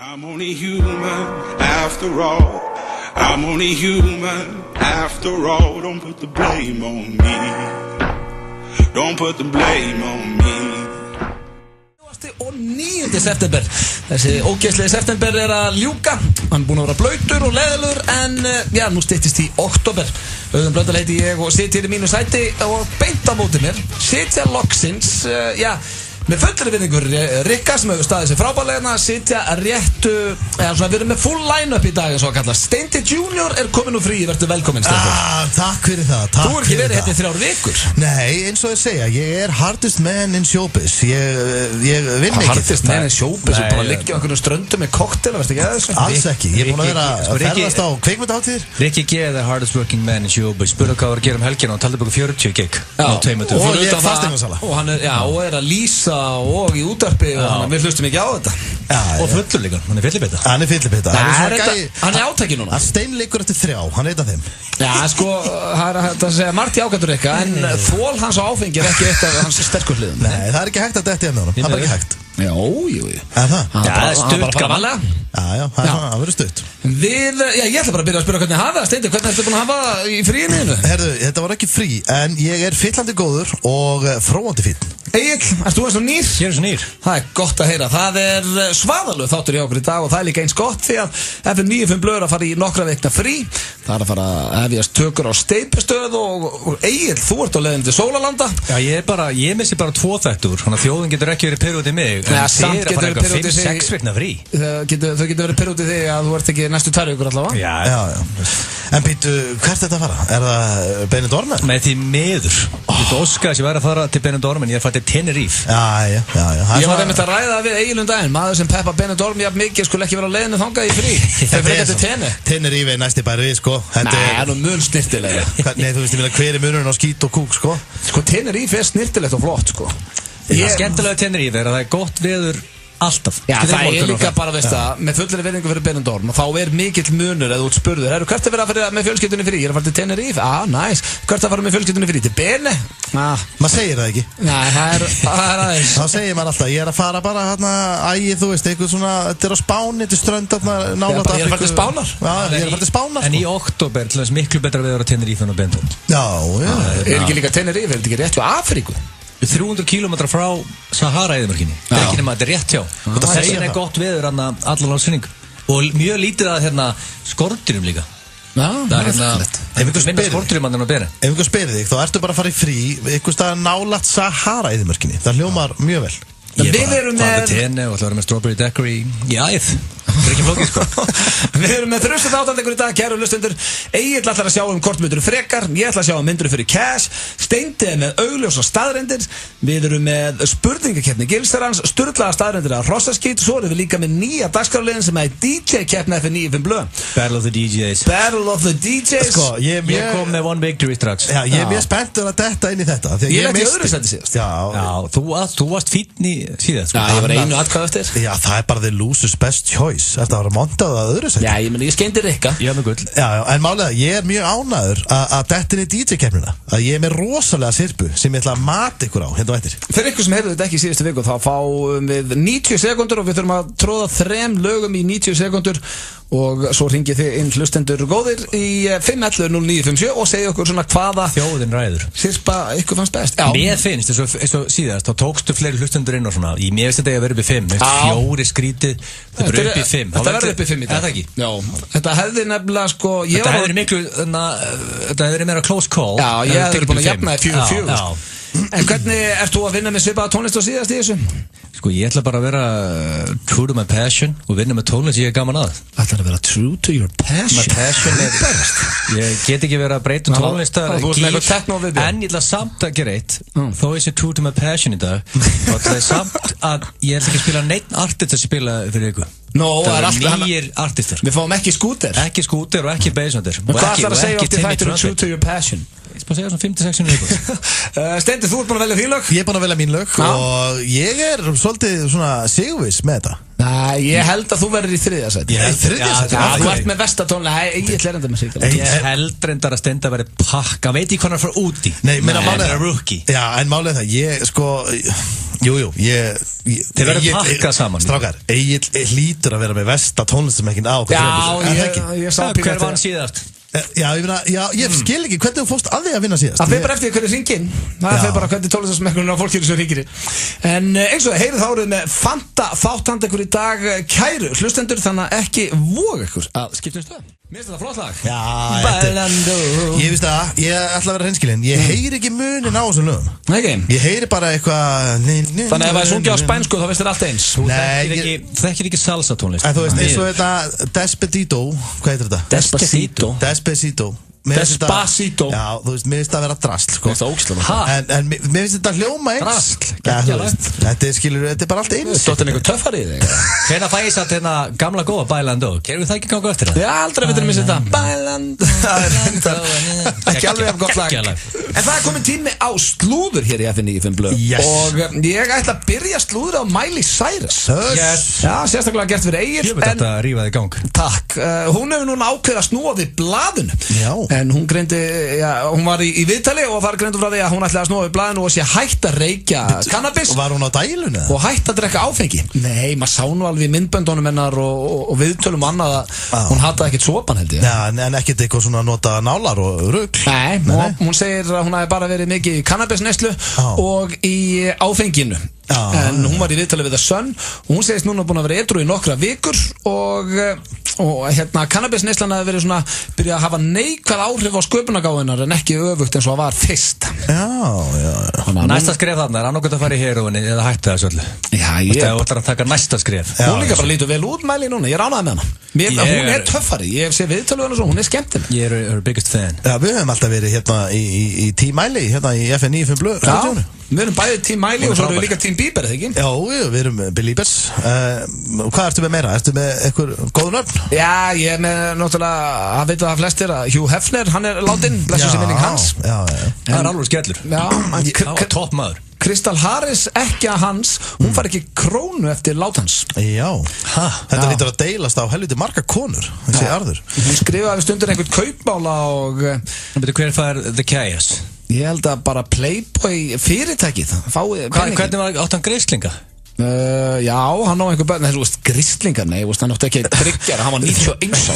I'm only human after all. I'm only human after all. Don't put the blame on me. Don't put the blame on me. Og 9. september. Þessi ógeðslegi september að ljúka. Hann búinn að vera blautur og leðilegur. En já, nú styttist í oktober. Auðun Blöndal heiti ég og sit hér í mínu sæti og beint á móti mér sitja loksins, með fullri virðingu Rikka sem hefur staðið sér frábærlega sitja réttu, við erum með full line-up í dag eins og að kallast. Steindi Junior komin úr frí, verður velkominn Steindi. Takk fyrir það. Þú ekki verið hérna í 3 vikur? Nei, eins og ég segja, ég hardest man in showbiz. Ég vinn ekki. Hardest man in showbiz og bara liggja á einhverjum ströndum með koktela, veist ekki að þessu? Alls ekki, ég búinn að vera að ferðast á kvikmyndahátíðir. Rikki G er the hardest working man in showbiz. Spurðu hvað var að gera helgina og taldi búið 40 gig á 2 dögum. Og ég fasteignasala. Og hann og að lýsa og í útvarpi og við hlustum ekki á þetta. Og fullur líka, hann fyllibita. Hann fyllibita. Hann átæki núna. Hann steinleikur eftir 3, hann veit að þeim. Já, sko, það segja margt í ágættur eitthvað, en þól hans á áfengi ekki eitt af hans sterkur hliðum. Nei, það ekki hægt að detti með honum, það bara ekki hægt. Jú. Það? Já, það stutt gamanlega. Já, það verður stutt. Ég ætla bara að byrja að spyrja hvernig hafa það, Steindi, hvernig ertu búin að hafa í fríinu? Herðu, þetta var ekki frí, en ég fyllandi góður og fróandi fínn. Egill, erst þú eins og nýr? Ég eins og nýr. Það gott að heyra. Það svaðalög þáttur hjá okkur í dag og það líka eins gott því að FM 95 blöður að fara í nokkra vikna frí. Það að fara að hefjast tökur á Steypistöð og Egill, þú ert á leiðinni til Sólalanda. Já, ég missi bara 2 þættur, þannig að þjóðin getur ekki verið pirrútið mig. Nei, samt getur verið pirrútið þig. 5-6 vikna frí. Þau getur verið pirrútið þig að þú ert ekki næstu 2 vikur allavega. Já. En býttu, hvert þetta að fara? Er það Benidorm? Nei, því miður. Ég óska að ég væri að fara til Benidorm en ég fætti Tenerife. Já. Ég var einmitt að ræða við Egil daginn. Maður sem peppa Benidorm jafn mikið skulle ekki vera á leiðinu þangað í frí. Þeir fyrir þetta Tenerife. Tenerife næsti bæri við, sko. Nei, það nú mun snirtilega. Nei, þú veist, ég meina hver munurinn á skít og kúk, sko. Sko, Tenerife snirtilegt og flott, sko. Það skemmtilega Tenerife að það gott veður alltaf. Já, það líka bara, veist það, með fullri virðingu fyrir Benidorm og þá mikill munur eða út spurður. Hvert vera að fara með fjölskyldunni frí? Ég að fara til Tenerife? Nice. Hvert að fara með fjölskyldunni frí? Til Bene? Maður segir það ekki. Nei, það aðeins. Þá segir maður alltaf, ég að fara bara hérna, þú veist, eitthvað svona, þetta á Spáni, þetta strönd þarna, nálægt Afríku. Ég að fara til Spánar. Já, ég að fara til Spánar. En í október, til þess miklu betra veður á Tenerife en á Benidorm. Já. Ekki líka Tenerife, þetta ekki rétt hjá Afríku? 300 km frá Sahara-eyðimörkinni. Það ekki nema, þetta rétt hjá. Það er gott veður allan ársynning. Og mjög lítið að skordýrum líka. Já, það minna skordýrum að bera. Ef einhver spyrir þig, þá ertu bara að fara í frí einhvers staðar nálægt Sahara-eyðimörkinni. Það hljómar mjög vel. Við erum með tenni og ætla að vera með strawberry daiquiri í æð. Það er ekki flókið, sko. Við erum með þrjustum átandekur í dag, kæru hlustendur. Egill ætlar að sjá hvort myndur frekar. Ég ætla að sjá myndur fyrir cash. Steindi með augljósa staðreyndir. Við erum með spurningakeppni Gilsarans, sturlaða staðreyndir af hrossaskít. Svo erum við líka með nýja dagskrárliðin sem DJ-keppni FM 95 blöð. Battle of the DJs. Battle of the DJs. Sko, ég kom með one victory strax. Já, ég mjög spenntur að detta inn í þetta. Ég lenti í öðru sæti síðast. Já, þú varst fínn í síðast. Já, ég var einu atkvæði eftir. Já, það er bara the loser's best choice. Þetta var að monta á það öðru sæti. Já, ég skeindi Rikka. Já, með gull. Já, en málega, ég er mjög ánæður að detta inn í DJ-keppnina. Að ég er með rosalega sirpu sem ég ætla að mata ykkur á, hérna og eftir. Fyrir ykkur sem heyrðu þetta ekki í síðustu viku, þá fáum við 90 sekundur og við þurfum að tróða 3 lögum í 90 sekundur og svo ringið þið inn hlustendur góðir í 511-0957 og segja okkur svona hvaða þjóðin ræður. Sirpa ykkur fannst best. Mér finnst, eins og síðast, þá tókstu fleiri hlustendur inn og svona. Mér finnst þetta að vera upp í 5. 4 skrítið, þetta verður upp í 5. Þetta verður upp í 5 í dag. Er það ekki? Já, þetta hefði nefnilega sko... Þetta hefði miklu, þetta hefði meira close call. Já, ég hefði búin að jafna 4-4. En hvernig ert þú að vinna með svipaða tónlist á síðast í þessu? Sko, ég ætla bara að vera true to my passion og vinna með tónlist ég er gaman að. Ætlar að vera true to your passion? My passion ég get ekki verið að breyta tónlistar en ég ætla samt að gera eitt þó ég sé true to my passion í dag og ætla samt að ég ætla ekki að spila neitt artist að spila fyrir ykkur. Það er nýjir artistar. Við fáum ekki skúter? Ekki skúter og ekki bassnóter. Hvað ætlar að segja oft í þættir true to your passion? Ég skal segja svona 5-6 viðbót. Steindi, þú ert búin að velja þín lög? Ég er búin að velja mín lög og ég er svolítið svona sigurviss með þetta. Nei, ég held að þú verður í þriðja sæti. Þriðja sæti? Já, þú ert með vestatónlega. Nei, ég er enda með sig. Ég held reyndar að Steindi verið pakka. Veit ég hvað hann fara út í? Nei, menn að málið er rookie. Já, en málið það, ég sko Jú, Þið verður pakkað saman. Strákar, Egill hlýtur að vera með vestatónlistamekkin á. Já, ég sá hver vann síðast? Já, ég skil ekki hvernig þú fórst að því að vinna síðast. Það fyrir bara eftir hvernig hringin. Það fyrir bara hvernig tónlistasmekkurinn á fólkinu sem hringir. En eins og heyrið þá eruð með Fanta þáttand ykkur í dag, kæru hlustendur, þannig að ekki voga ykkur að skipta stöð. Mér finnst þetta flott lag. Já, ég veist það, ég ætla að vera hreinskilinn. Ég heyri ekki munin á þessum lögum. Nei, ég heyri bara eitthvað. Þannig að ef það er sungið á spænsku þá veist þér allt eins. Þú þekkir ekki salsa tónlist. Þú veist, eins og þetta Despacito. Hvað heitir þetta? Despacito. Despacito. Já, þú veist, mér finnst það að vera drasl, sko. Það er ógeðslega. En mér finnst þetta hljóma eins. Drasl. Þetta er bara allt eins. Stóttin einhver töffari í þig. Hvernig fæ ég satt hérna gamla góða Bailando? Kerðu það ekki ganga eftir það? Já, aldrei veitur að missa þetta. Bailando. Ekki alveg af gott lag. En það er komin tími á slúður hér í FNÍ blöð. Og ég ætla að byrja slúður á Miley Cyrus. Já, sérstaklega gert fyrir Egill. Ég veit þetta að rífa þig í gang. Takk. Hún hefur núna ákveðið að snúa við blaðinu. Já. En hún greindi, hún var í viðtali og þar greindi frá því að hún ætlaði að snúa við blaðinu og sé hætt að reykja kannabis. Og var hún á dælunni? Og hætt að drekka áfengi. Nei, maður sá nú alveg í myndböndunum hennar og viðtölum og annað að hún hataði ekkert sopan, held ég. Já, en ekkert eitthvað svona nota nálar og rugl. Nei, hún segir að hún hafi bara verið mikið í kannabisneyslu og í áfenginu. En hún var í viðtali við The Sun og hún segist núna búin að vera edrú í nokkra vikur og hérna kannabisneyslan hafi verið svona byrjað að hafa neikvæð áhrif á sköpunargáfinnar en ekki öfugt eins og það var fyrst. Já. Næsta skref þarna er annarkvæmt að fara í heroinni eða hætta þessu öllu. Já, þú ætlar að taka næsta skref. Hún líka bara lítur vel út Miley núna, ég er ánægð með hana. Hún er töffari, ég hef séð viðtölu hennar svo, hún er skemmtileg. Ég er biggest fan. Já, við höfum alltaf verið hérna í Team Miley, hérna í FNÍ blöð. Já, við erum bæðið Team Miley og svo erum við líka Team Bieber, eða ekki? Já, við erum Beliebers. Hvað ertu með meira? Ertu með eitthvað góð nöfn? Já, ég er með náttúrulega, að veit það flestir að Hugh Hefner, hann er látinn, blessu sem minning hans. Það er alveg skellur. Já, topp maður. Crystal Harris, ekki að hans, hún far ekki krónu eftir lát hans. Já, þetta lítur að deilast á helviti marga konur, þessi arður. Hún skrifaði við stundur einhvern kaupmála og... Hver fær The Chaos? Ég held að bara Playboy fyrirtækið fáið penningi. Hvernig var átt hann grislinga? Já, hann á einhver börn, þú veist, grislingar, nei, hann átti ekki tryggjar, hann var 91 ára.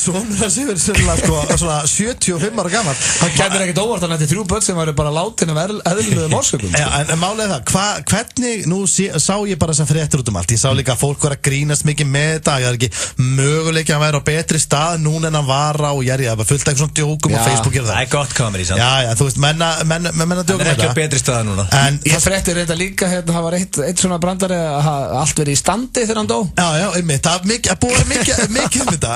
Svonur að Sigur svona 75 ára gammal. Hann kemur ekkert óvart, hann ætti 3 börn sem væri bara látin af eðlulegum orsökum. En málið það, hvernig, nú sá ég bara þessar fréttir út allt, ég sá líka að fólk var að grínast mikið með þetta, það er ekki möguleik að hann væri á betri stað núna en hann var á, ég er bara fullt af svona djókum á Facebook og það. Það er gott comedy, sann. Já, þú veist, menna djókum þetta. Hann er ekki á betri stað núna. Ég fréttir þetta líka, það var eitt svona brandari að allt verið í standi þegar hann dó. Já, einmitt, það er búið mikið um þetta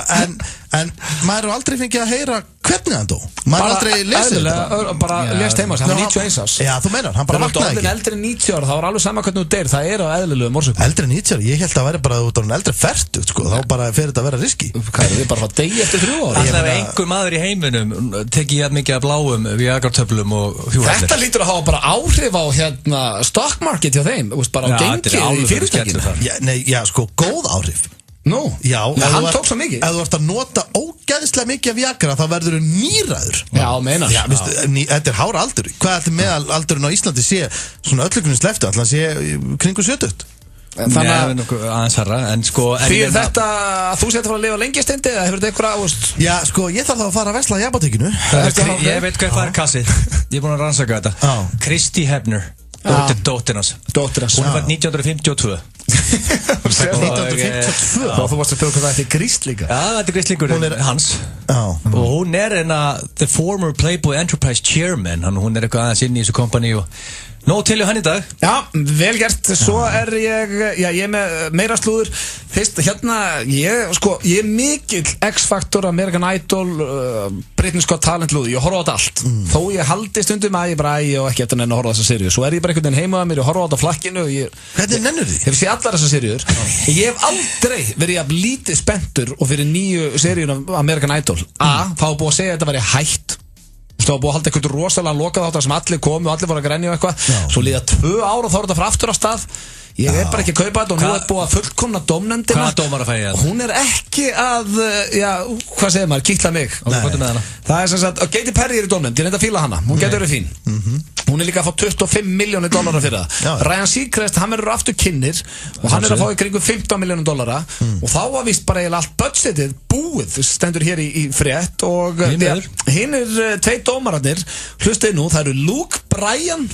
en maður er aldrei fengið að heyra hvernig hann dó. Maður er aldrei lesið þetta. Bara lest heima, hann var 91 árs. Já, þú meinar, hann bara vaknaði ekki. Eldri en 90 ára, þá var alveg sama hvernig þú deyr, það er á eðlilegum orsökum. Eldri en 90 ára, ég held að vera bara út á hann eldri fertugt, sko, þá bara fer þetta að vera riski. Hvað er þið bara að deyja eftir 3 ára? Alltaf einhver maður í heiminum tekið jægt mikið af bláum Viagra-töflum og hjúhallir. Þetta lítur að hafa bara áhrif á stock market hjá þeim, bara á gengið í fyrirtækinu. Já, sko, góð áhrif. Nú, hann tók svo mikið. Ef þú ert að nota ógeðslega mikið af Viagra þá verður þú nýræður. Já, meinar. Þetta er hára aldur. Hvað er þetta meðaldurinn á Íslandi sé svona öllugunni sleftu, alltaf sé kringu 70? Þannig að aðeins harra, en sko... Fyrir þetta að þú setja að fara að lifa lengi steindi eða hefur þetta eitthvað ást? Já, sko, ég þarf þá að fara að vesla í apotekinu. Ég veit hvað það er kassið. Ég er búin að rannsaka þetta. Kristi Hefner. Dóttirnas. Hún var 1952. 1952? Þú varst að bjóða hvað það er gríslinga. Já, þetta er gríslingur hans. Og hún er the former Playboy Enterprise chairman. Hún er eitthvað aðeins inn í þessu kompani og nóg til hann í dag. Já, vel gert. Svo er ég er með meira slúður. Fyrst, ég er mikill X-Factor, American Idol, Britain's Got Talent lúður. Ég horfa á þetta allt. Þó ég haldi stundum að ég bara og ekki eftir nenni að horfa á þessa seríu. Svo er ég bara einhvern veginn heima að mér og horfa á þetta á flakkinu. Hvernig nennur því? Ég sé allar þessar seríur. Ég hef aldrei verið að lítið spenntur og fyrir nýju seríun af American Idol. Þá er búið að segja að þetta væri hætt. Þú var búið að halda eitthvað rosalega lokað átt sem allir komu og allir voru að grenja og eitthvað. Svo líða 2 ár og þá er þetta fyrir aftur á stað. Ég bara ekki að kaupa þetta og nú búið að fullkomna dómnefndina. Hvaða dómar að fæja? Hún ekki að, hvað segir maður, kýtla mig. Það sem sagt, Katy Perry í dómnefnd, ég reyndi að fíla hana, hún getur verið fín. Hún líka að fá $25 milljónir fyrir það. Ryan Seacrest, hann verður aftur kynnir og hann að fá í kringum $15 milljónir og þá var víst bara eiginlega allt budgetið búið, stendur hér í frétt og hinn 2 dómararnir, hlustið nú, það eru Luke Bryan.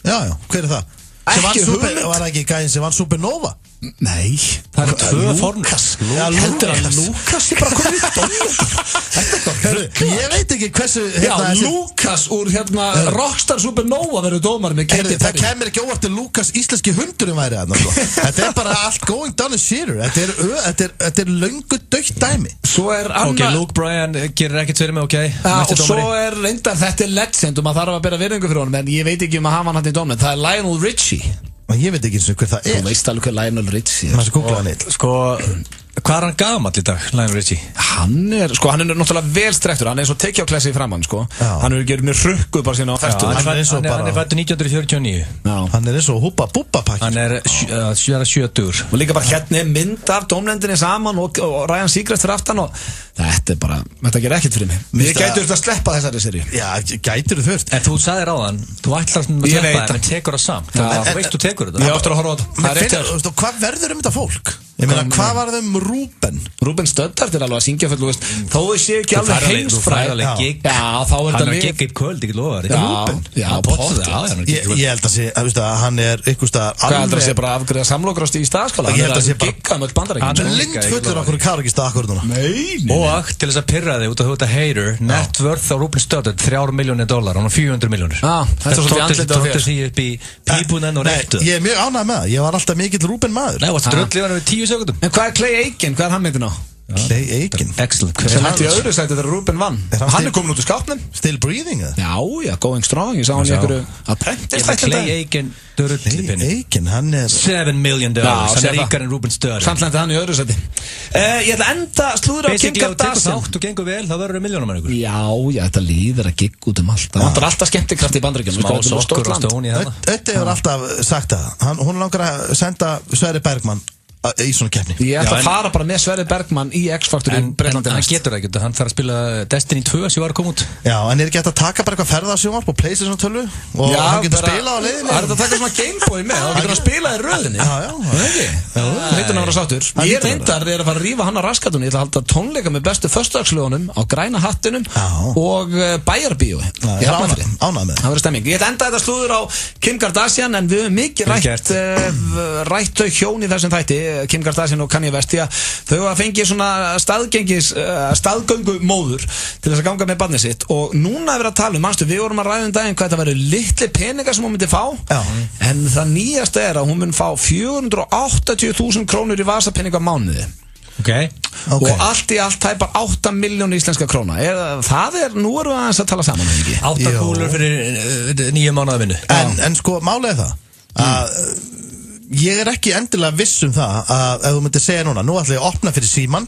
Já, hver er það? Var ekki gæðin sem vann Supernova? Nei, það eru 2 Lucas. Heldur að Lucas bara komið í dómnefnd. Ég veit ekki hversu Lucas úr Rockstar Supernova verður dómar með Katy Perry. Það kemur ekki óvart til Lucas íslenski hundurinn væri þarna. Þetta bara allt going down the shitter. Þetta löngu dautt dæmi. Svo annar Ok, Luke Bryan gerir ekkert fyrir mig, ok. Og svo reyndar, þetta legend og maður þarf að bera virðingu fyrir honum, en ég veit ekki að hafa hann í dómnefnd. Það Lionel Richie. Ég veit ekki eins og hver það Þú veist alveg hver Lionel Richie Maður sem googlaði hann eitt Sko, hvað er hann gamall í dag, Lionel Richie? Hann er náttúrulega vel strektur. Hann er svo tekið á klessi í framann, sko. Hann er gerð með rukku bara sína á fættum. Hann er fættur 1949. Hann er eins og Húba Búba pakki. Hann er 70. Og líka bara mynd af dómnefndinni saman og Ryan Seacrest fyrir aftan og þetta gerir ekkert fyrir mig. Ég gæti að sleppa þessari seríu. Já, gætir þú þurft. En þú sagðir áðan, þú ætlar að sleppa það, en tekur það samt. Þú veist, þú tekur þetta. Ég áttur að horfa á þetta. Hvað verður þetta fólk? Ég meina, hvað var þeim Ruben Studdard er alveg að syngja fyrir, þó þau séu ekki alveg heimsfræð. Já, þá er þetta mjög gig í kvöld, ekki lofa þér. Ruben? Já, pottet. Ég held að hann er ykkur stað Hvað heldur að sé bara afgriða samlokrast í staðskóla? Ég held að sé bara gigga með bandaríkjum. Hann er lindfullur okkur káriki stað akkur núna. Nei. Og til þess að pirra þig út af þú ert að hater, net worth á Ruben Studdard $3 milljónir, hann á 400 milljónir. Þetta er svolítið andlitið á þér. Því upp í pípunen og réttu. Ég er mjög ánægð með það, ég var alltaf mikill Ruben maður. Nei, varstu drullið hann við 10 sekundum. En hvað er Clay Aiken? Hvað er hann myndin á? Clay Aiken. Excellent. Sem hætti í öðru sæti þegar Ruben vann. Hann er komin út úr skápnum. Still breathing, eða? Já, going strong. Ég sá hann í einhverju Apprentice. Clay Aiken drullipinni. Clay Aiken, hann er $7 million. Hann er ríkar en Ruben Studdard. Samt lendi hann í öðru sæti. Ég ætla að enda slúður á Kim Kardashian. Basically, ef þú tekur þátt og gengur vel, þá verður milljónum með ykkur. Já, þetta líður að gigg út um allt. Það vantar alltaf skemmtikraft í Bandaríkjunum. Smá sokkur og stóni hérna. Þetta hefur alltaf sagt það. Hún langar að senda Sverrir Bergmann í svona keppni. Ég ætla að fara bara með Sverrir Bergmann í X-Factor í Breitlandi næst. Hann getur það ekki, hann þarf að spila Destiny 2 sem var að koma út. Já, en er ekki hægt að taka bara eitthvað ferðarsjónvarp og PlayStation 12 og hann getur spila á leiðinni? Það er þetta að taka svona Gameboy með, þá getur hann að spila í röðinni. Heitur hann að vera sáttur. Ég reyndar að fara að rífa hann á raskatunni. Ég ætla að halda tónleika með bestu föstudagslögunum á Græna hattinum og Bæjarbíó. Ánægð með það. Það verður stemming. Ég ætla að enda þetta slúður á Kim Kardashian, en við höfum mikið rætt þau hjón í þessum þætti, Kim Kardashian og Kanye West, því að þau hafa fengið svona staðgöngumóður til þess að ganga með barnið sitt og núna er verið að tala manstu, við vorum að ræða daginn hvað þetta verður litli peningar sem hún myndi fá. En það nýjasta er að hún mun fá 480.000 krónur í vasapeninga á mánuði. Og allt í allt tæpar 8 miljónir íslenska króna. Nú erum við aðeins að tala saman, ekki? 8 kúlur fyrir 9 mánuða vinnu. En sko, málið er það að ég er ekki endilega viss um það að ef þú myndir segja núna, nú ætla ég að opna fyrir síman,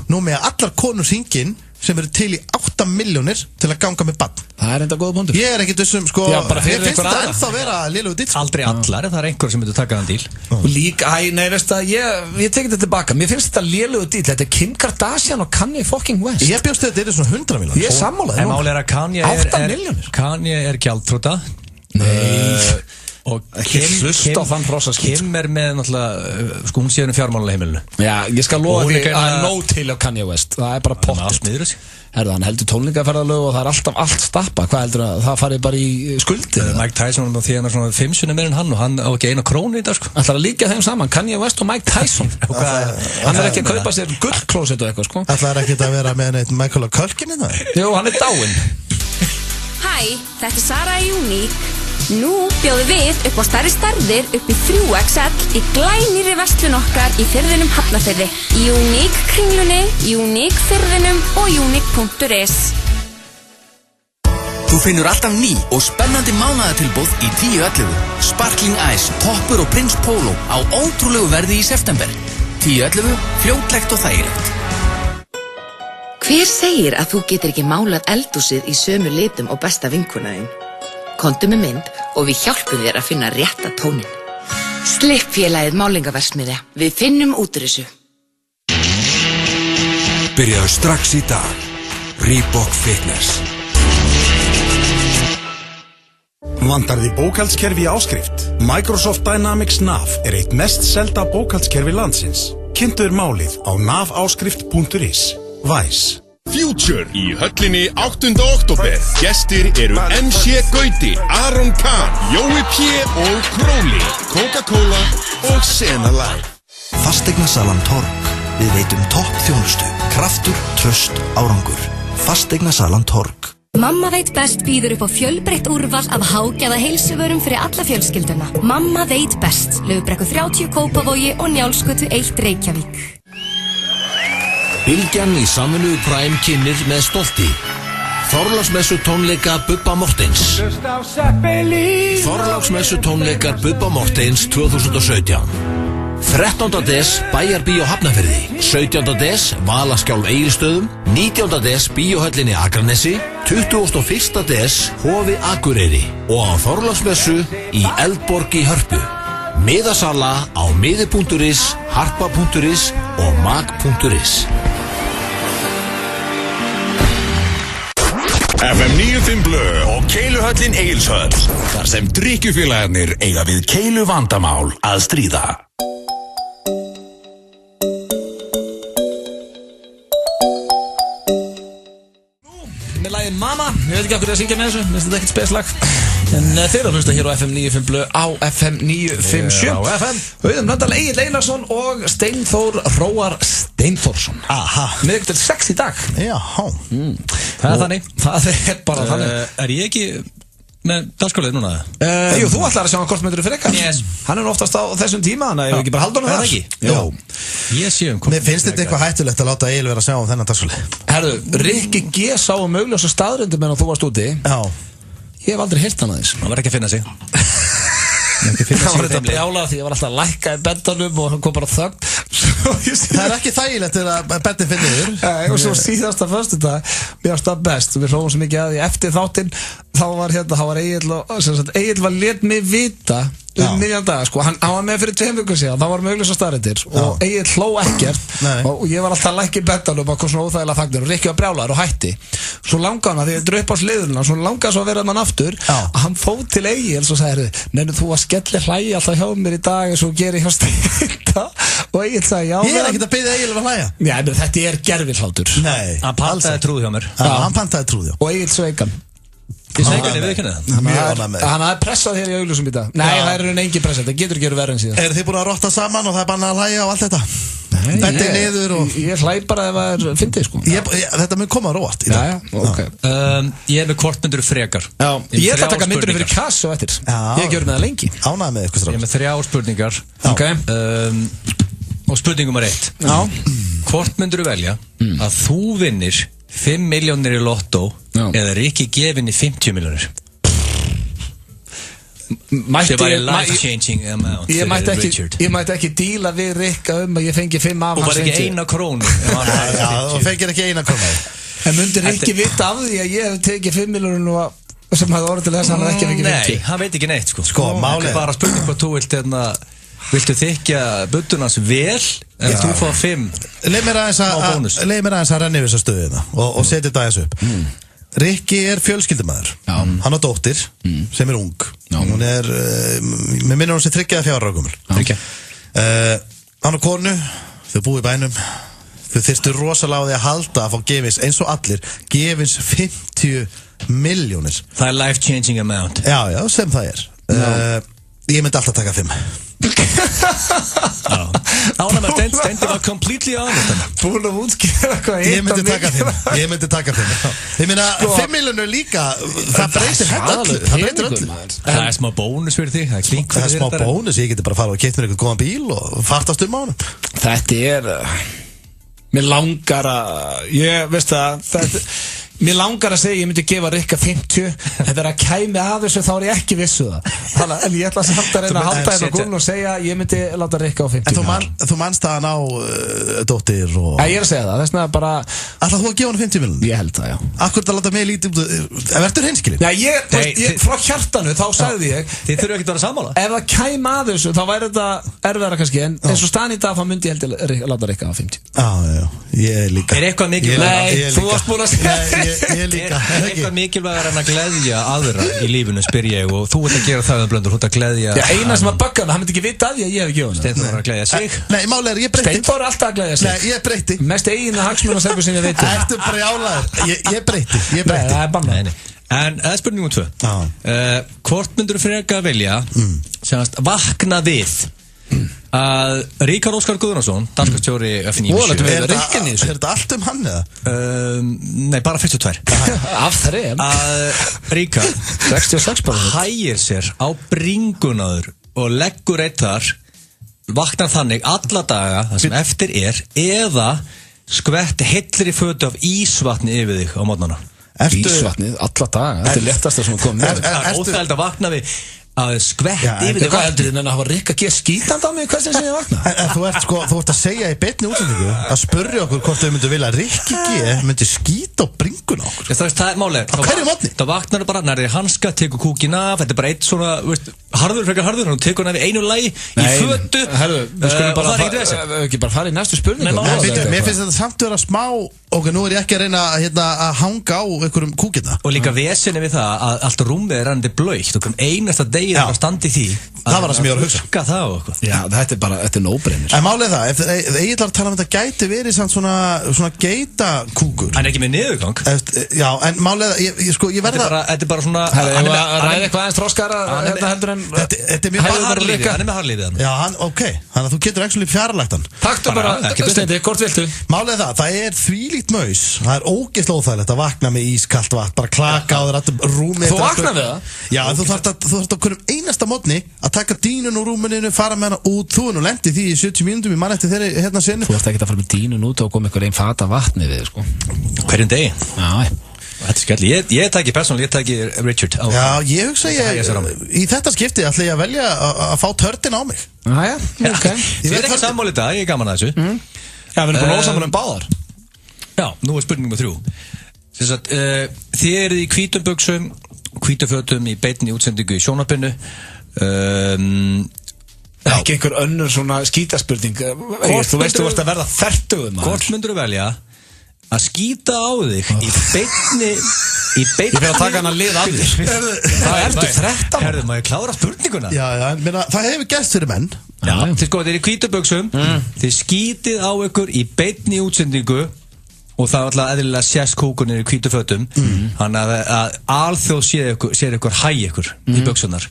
nú með allar konur hringin sem eru til í 8 miljónir til að ganga með barn. Það er enda góða punktur. Ég er ekki þessum, sko, ég finnst þetta ennþá að vera lélegu dýr. Aldrei allar, en það er einhver sem myndir taka þann díl. Og líka, veist það, ég tekið þetta tilbaka. Mér finnst þetta lélegu díl. Þetta er Kim Kardashian og Kanye fucking West. Ég bjóst þetta er svona 100 miljónir. Ég er sammálaður. En málið er að 8 miljónir. Kanye er gjaldþrota. Nei. Og Kim er með náttúrulega, sko hún séður fjármánulega heimilinu. Já, ég skal lofa því að það er nóg til á Kanye West. Það er bara pottitt. Hann heldur tónleikaferðalög og það er alltaf allt stappa. Hvað heldur að það farið bara í skuldi? Mike Tyson og því hann er svona 5 sinni meir en hann og hann á ekki 1 krónu í dag, sko. Það er að líka þeim saman, Kanye West og Mike Tyson. Hann er ekki að kaupa sér gullklósett og eitthvað, sko. Það er ekki að vera með neitt Michael Culkin í það? Jú, hann er dáinn. Hæ, þetta er Sara í Unique. Nú bjóðum við upp á stærri stærðir upp í 3XL í glænýrri verslun okkar í Firðinum Hafnarfirði. Unique Kringlunni, Unique Firðinum og Unique.is. Þú finnur alltaf ný og spennandi mánaðartilboð í 10.11. Sparkling Ice, Toppur og Prince Polo á ótrúlegu verði í september. 10.11, fljótlegt og þægilegt. Hver segir að þú getur ekki málað eldhúsið í sömu litum og besta vinkonaðinn? Komdu með mynd og við hjálpum þér að finna rétta tónin. Slippfélagið málingaverksmiðja. Við finnum út úr þessu. Byrjaðu strax í dag. Reebok Fitness. Vantar þið bókhaldskerfi í áskrift? Microsoft Dynamics NAV eitt mest selda bókhaldskerfi landsins. Kynntu þér málið á naváskrift.is. Vice. Future í höllinni 8. október. Gestir eru MC Gauti, Aron Kahn, Jói P. og Króli, Coca-Cola og Sena Live. Fasteignasalan Torg. Við veitum topp þjónustu, kraftur, tröst, árangur. Fasteignasalan Torg. Mamma veit best býður upp á fjölbreytt úrval af hágæða heilsuvörum fyrir alla fjölskylduna. Mamma veit best. Laufbrekku 30 Kópavogi og Njálsgötu 1 Reykjavík. Bylgjan í samvinnu Prime kynnir með stolti Þorláksmessu tónleika Bubba Mortens. Þorláksmessu tónleikar Bubba Mortens 2017. 13. des Bæjarbíó Hafnarfirði, 17. des Valaskjálf Egilsstöðum, 19. des Bíóhöllinni Akranesi, 21. des Hofi Akureyri og á Þorláksmessu í Eldborg í Hörpu. Miðasala á miði.is, harpa.is og mag.is. FM 95 Blö og Keiluhöllin Egilshöll. Þar sem drykkjufélagarnir eiga við keilu vandamál að stríða. Með lagið Mama, ég veit ekki af hverju að syngja með þessu, minnst þetta ekkert speslag. En þeir eru að hlusta hér á FM 95 Blö á FM 957 Auðun Blöndal, Egill Einarsson og Steinþór Hróar Steinþórsson. Með ykkur til 6 í dag. Já. Það er þannig. Það er bara þannig. Er ég ekki með dagskólið núna? Jú, þú ætlar að sjá hann hvort myndur fyrir ekkert. Yes. Hann er oftast á þessum tíma, þannig að ég hef ekki bara halda hann þar. Jú. Ég sé hvort. Mér finnst þetta eitthvað hættulegt að láta Egil vera að sjá þennan dagskólið. Herðu, Rikki G sá augljósa staðreyndir meðan þú varst úti. Já. Ég hef aldrei heyrt hann aðeins. Hann var ekki að finna sig. Það var þetta brjálað því ég var alltaf að lækka í beddanum og hann kom bara þögn. Það er ekki þægilegt að beddin finnir þér. Og svo síðasta föstudag, mér varst það best. Við hrófum svo mikið að því eftir þáttinn. Þá var Egill var lét mig vita miðjan dag, sko. Hann var með fyrir 2 vikur síðan, þá var með augljósa staðreyndir og Egill hló ekkert og ég var alltaf að lækka í beddanum og kom svona óþægilega þagnir og Rikki var brjálaður og hætti. Svo langaði hann, því ég dröpp á sliðurina, svo langaði svo að vera með hann aftur og hann fóð til Egills og sagði, nefnir þú að skelli hlæja alltaf hjá mér í dag eins og gerir hjá Steina og Egill sagði, já. Ég er ekkert að biðja Egil að hlæja. Já, þetta er gervilhlátur. Nei, hann pantaði trúð hjá mér. Hann pantaði trúð, já. Og Egill sveik hann. Ég segi hann, ég veit ekki það. Hann hafði pressað hér í augljósum í dag. Nei, það er engin pressað, það getur ekki verið verið en síðan. Eru þið búin að rotta saman og það er bannað að hlæja og allt þetta? Bettið niður og... Ég hlæ bara ef það er fyndið, sko. Þetta mun koma rót í dag. Ég er með hvort myndur frekar. Ég ætla að taka myndur fyrir kass og eftir. Ég hef gjörð með það lengi. Ánægð með eitthvað stráð. Ég er með 3 spurningar. Og spurningum er 1. Hvort myndur velja að þú vinnir 5 milljónir í lottó eða Rikki gefinni 50 milljónir? Það var life-changing amount. Ég mætti ekki díla við Rikka að ég fengi 5 af hans. Og var ekki 1 krónu. Já, þú fengir ekki 1 krónu. En myndi Rikki vita af því að ég hef tekið 5 milljónir sem hafði orðið til þess að hann ekki fengið 50? Nei, hann veit ekki neitt, sko. Sko, málið. Bara spurning hvað þú viltu þykja buddunans vel ef þú fá 5 Leif mér aðeins að renna yfir þessa stöðina og setja þetta aðeins upp. Rikki er fjölskyldumæður. Hann á dóttir sem er ung. Hún er, mér minnir hún sem 3 eða 4 ára gömul. Hann á konu, þau búi í bænum. Þau þyrftu rosalega á því að halda að fá gefins, eins og allir, gefins 50 milljónir. Það er life-changing amount. Já, sem það er. Ég myndi alltaf taka 5. Ánægð með Steindi var completely honest. Búin að útskýra hvað Ég myndi taka 5. Ég meina, 5 milljónir líka, það breytir öllu. Það er smá bónus fyrir þig. Það er smá bónus, ég geti bara fara og keypt mér einhvern góðan bíl og fartast á honum. Þetta er mér langar að ég veist að Mér langar að segja ég myndi gefa Rikka 50 en þegar að kæmi að þessu þá ég ekki vissu það en ég ætla samt að reyna að halda þetta gún og segja ég myndi láta Rikka á 50. En þú manst að hann á dóttir og... Ég að segja það, þess vegna bara... Ætla þú að gefa hann 50 miljonir? Ég held það, já. Akkur það láta mig lítið verður hreinskilinn? Já, ég frá hjartanu þá sagði ég Þið þurfum ekki að vera sammála. Ef það kæmi að þessu þá væri þetta erfiðara kannski en eins og staðan í dag þá myndi ég held að láta Rikka á 50. Já, ég líka. Er eitthvað mikilvægt? Nei, þú varst búin að segja. Ég líka. Er eitthvað mikilvægt en að gleðja aðra í lífinu, spyr ég, og þú ert að gera það Blöndur, þú ert að gleðja... Já, eina sem að bugga hann myndi ekki vita að ég hef gefið hann. Steinþór er að gleðja sig. Nei, málega ég breyti. Steinþór er alltaf að gleðja sig. Nei, ég breyti. Mest eiginu hagsmunarselgur sem ég veit. Ertu brjálaður? Ég breyti. Nei, það er bannað. En það er spurningum 2. Hvort myndur þú freka að velja vakna við að Ríkharð Óskar Guðnason, danskastjóri F97 Er þetta allt hann eða? Nei, bara fyrstu 2 Af þreim að Ríkharð 66% hægir sér á bringunaður og leggur eitt þar, vaknar þannig alla daga það sem eftir er, eða skvett heillir í fötu af ísvatni yfir þig á mótnana. Ísvatnið alla daga, þetta er léttasta sem kom Það er óþægild að vakna við að skvett yfir þig. Hvað heldur þið en að hafa Rikka G skítandi á mig hvernig sem ég vakna? Þú ert að segja í beinni útsendingu að spurja okkur hvort þau myndu vilja að Rikki G myndi skýta á bringuna okkur. Það er málega. Á hverju mótni? Það vaknar bara, nærði hanska, tekur kúkin af, þetta er bara eitt svona, frekar harður, hann tekur hann við einu lagi í fötu og það er ekkert þessi. Ekki bara fara í næstu spurningu. Mér finnst þetta samt vera smá, ok, nú er ég ekki að reyna að hanga á einhverjum kúkina. Og líka vesenni við það að allt rúmið er rannandi blautt og einasta degi það var standið því. Það var það sem ég var að hugsa. Það og eitthvað. Já, þetta er bara, þetta er nóbrennir. En málið það, ef ég ætlar að tala um þetta gæti verið samt svona geitakúkur. Hann er ekki með niðurgang. Já, en málið það, ég verða... Þetta er bara svona... Ræði eitthvað aðeins þroskara heldur en... Þetta er mjög harlífið, hann er með harlífið. Já, ok, þannig að þú getur actually fjarlægt hann. Taktu bara, Steindi, hvort viltu? Málið það er þvílíkt maus. Það er ógeðslega óþægilegt að vakna með ískalt vatn, bara klaka á þér rúmið. Þú vaknar við það? Já, þú þarft á hverjum einasta mótni að taka dýnun úr rúminu, fara með hana út. Þú er nú lent í því í 70 mínútum, ég man eftir þeirri hérna senu. Þú ert ekki að fara með dýnun út og koma einhver einn fata vatni við, sko. Hverjum degi? Já, þetta er skell. Ég tæki persónulega, ég tæki Richard á. Já, ég hugsa í þetta skipti ætla ég að velja að fá törtin á mig. Já, ok. Þið er ekki sammála í dag, ég er gaman að þessu. Já, við erum búin ósammála báðar. Já, nú er spurning nummer 3. Þið eruð í hvítum buxum, hvítum fötum í beinni útsendingu í sjónvarpinu. Ekki einhver önnur svona skítaspurning. Þú veist þú varst að verða 30 maður. Hvort myndur þú velja að skýta á þig í beinni Ég fyrir að taka hann að lið af þér. Það ertu 13. Herðu, maður klára spurninguna. Já, það hefur gerst fyrir menn. Já, þið sko, þeir eru í hvítaböksum, þið skýtið á ykkur í beinni útsendingu og það er alltaf eðlilega sést kúkunir í hvítu fötum, þannig að alþjóð sér ykkur hæ ykkur í böksunar.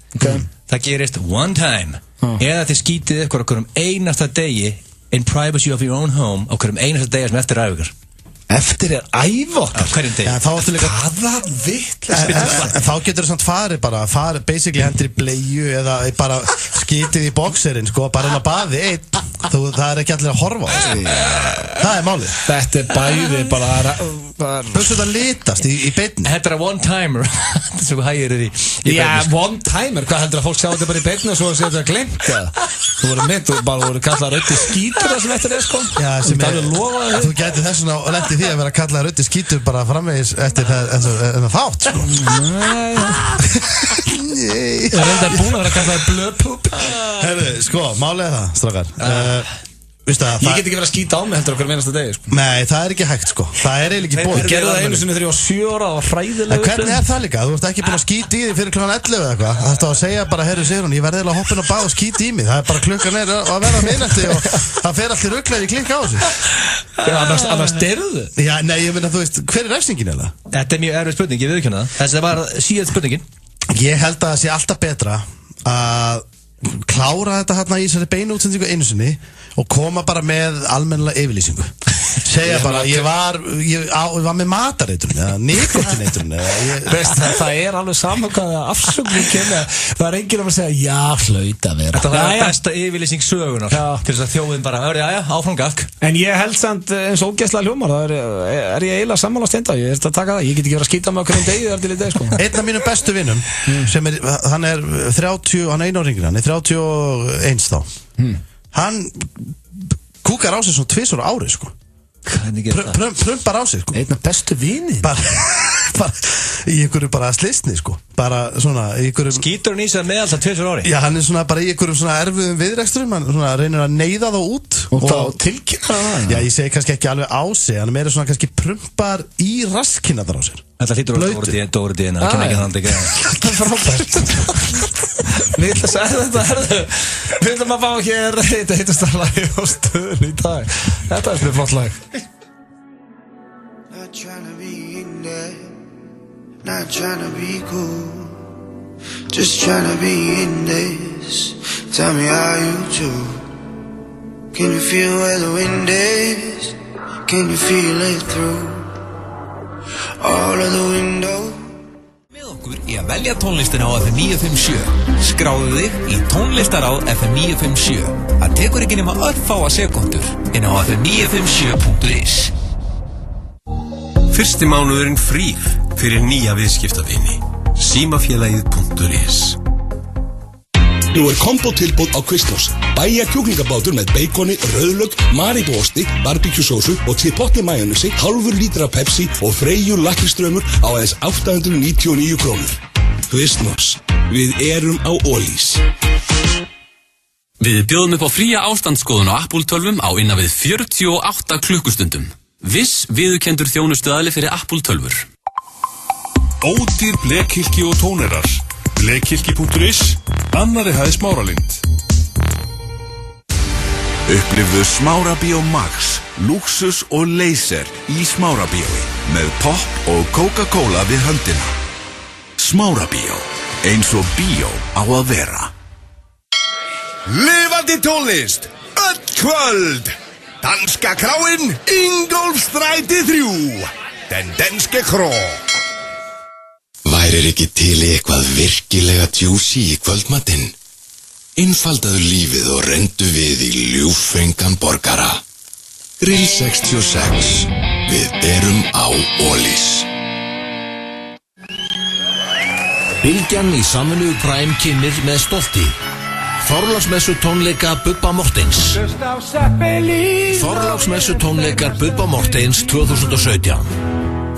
Það gerist one time, eða þið skýtið ykkur okkur einasta degi in privacy of your own home okkur einasta degi sem eftir ræðu ykkur. Eftir æfa okkar? Hverjum degi? Hvaða vitleysni? En þá getur þú samt farið basically hendur í bleiu eða bara skítið í boxerinn, sko, bara inn á baði eitt. Það er ekki allir að horfa á þessu. Það er málið. Þetta er bæði bara... Böksu þetta litast í beinni. Þetta er one-timer. Þetta er svo hægir í beinni. Já, one-timer? Hvað heldur að fólk sjá þetta bara í beinni og svo séu þetta glemt? Þú voru mitt og bara voru kallað rauti skítur það sem eftir er, sko. Já, sem er... Þú gæti þessuna og lendi því að vera kallað rauti skítur bara framvegis eftir það þátt, sko. Nei. Það er enda búin að vera kallað blöðpúp. Herru, sko, málið það, strákar. Ég get ekki verið að skýta á mig heldur okkur einasta degi, sko. Nei, það er ekki hægt, sko. Það er eiginlega ekki búið. Ég gerði það einu sinni þegar ég var 7 ára, það var hræðilega. En hvernig er það líka? Þú ert ekki búin að skýta í því fyrir klukkan 11 eða eitthvað. Það ertu að segja bara, herru Sigrún, ég verði eiginlega að hoppa inn á bað og skýta í mig. Það er bara klukkan er að vera miðnætti og það fer allir ruglaði klikka á þessu. Annars derðu? Já, nei, ég meina, þú veist, hver er refsingin eiginlega? Þetta er mjög erfið spurning, ég viðurkenna það. Þessi var síðan spurningin. Ég held að það sé alltaf betra að klára þetta hérna í þessari beinu útsendingu einu sinni og koma bara með almennilega yfirlýsingu segja bara, ég var með matareitrun eða nikotineitrun það alveg saman hvað afsöknum kemur, það enginn að segja já, hlaut að vera þetta var besta yfirlýsing sögunar til þess að þjóðin bara, áfram gakk en ég held samt eins og ógeðslega hljómar það er ég eiginlega sammála steinda ég er að taka það, ég get ekki verið að skýta með okkur degi þar til í dag sko. Einn af mínum bestu vinnum sem hann er 30, hann er 1 ára yngri, hann er 31 þá hann kúkar á sig svona 2 ári sko prumpar á sig sko einn af bestu vini bara í einhverju bara slisni sko bara svona í einhverju skýtur hann í sig með alltaf 2 ári já hann er svona bara í einhverjum svona erfiðum viðreksturum hann svona reynir að neyða þá út og þá tilkynna það já ég segi kannski ekki alveg á sig hann er meira svona kannski prumpar í raskinaðar á sér þetta hlýtur að dóri díðina það kemur ekki þannig ekki það er frábært við ætlum að segja þetta við ætlum að fá hér þetta heitast að lagi á stöðun í dag þetta er flott lag Not trying to be in there, not trying to be cool, just trying to be in this. Tell me how you do. Can you feel where the wind is? Can you feel it through all of the windows? Með okkur í að velja tónlistina á FM 957. Skráðu þig í tónlistaráð FM 957. Það tekur ekki nema örfáa sekúndur inn á fm957.is. Fyrsti mánuðurinn frír fyrir nýja viðskiptavini. Símafélagið.is. Nú er kombotilboð á Kvistós. Bæja kjúklingabátur með beikoni, rauðlauk, maribóosti, barbecue-sósu og chipotle majónesi, hálfur lítra Pepsi og Freyju lakrísstraumur á aðeins 899 krónur. Kvistós. Við erum á Ólís. Við bjóðum upp á fría ástandsskoðun á Apple 12 á innan við 48 klukkustundum. Viss viðurkendur þjónustuaðli fyrir Apple 12. Ódýr blekkilki og tónerar. Blekkilki.is, annarri hæð Smáralind. Upplifðu Smárabíó Max, Luxus og Laser í Smárabíói með popp og Coca-Cola við höndina. Smárabíó, eins og bíó á að vera. Lifandi tónlist, öll kvöld. Danska kráin, Ingólfsstræti 3. Den danske kró. Værir ekki til í eitthvað virkilega juicy í kvöldmatinn? Einfaldaðu lífið og reyndu við í ljúffengan borgara. Grill 66. Við erum á Ólís. Bylgjan í samvinnu Prime kynnir með stolti Þorláksmessu tónleika Bubba Mortens. Þorláksmessu tónleikar Bubba Mortens 2017.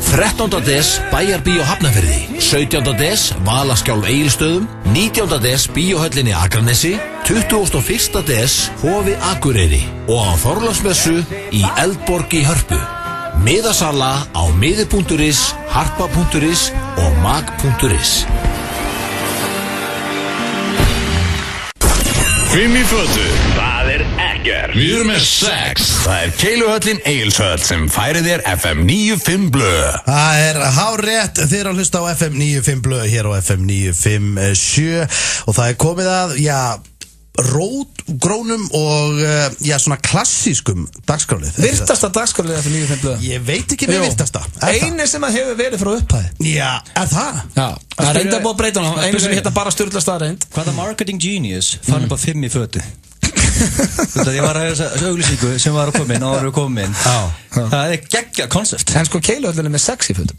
13. des Bæjarbíó Hafnarfirði, 17. des Valaskjálf Egilsstöðum, 19. des Bíóhöllinni Akranesi, 21. des Hofi Akureyri og á Þorláksmessu í Eldborg í Hörpu. Miðasala á miði.is, harpa.is og mag.is. 5 í fötu, það er ekkert. Við erum með 6. Það er Keiluhöllin Egilshöll sem færir þér FM 95 blöð. Það er hárrétt, þið eru að hlusta á FM 95 blöð hér á FM 957 og það er komið að, rótgrónum og svona klassískum dagskrálið. Virtasta dagskrálið FM 95 blöð? Ég veit ekki með virtasta. Einu sem að hefur verið frá upphæði. Já, er það? Já, það er reynda búið að breyta hana. Einu sem hérna bara Sturla staðreind. Hvaða marketing genius fann upp á 5 í fötu? Ég var að þessa auglýsingu sem var að koma inn og var að koma inn. Það er geggjað konsept. En sko Keiluhöllin er með 6 í fötum.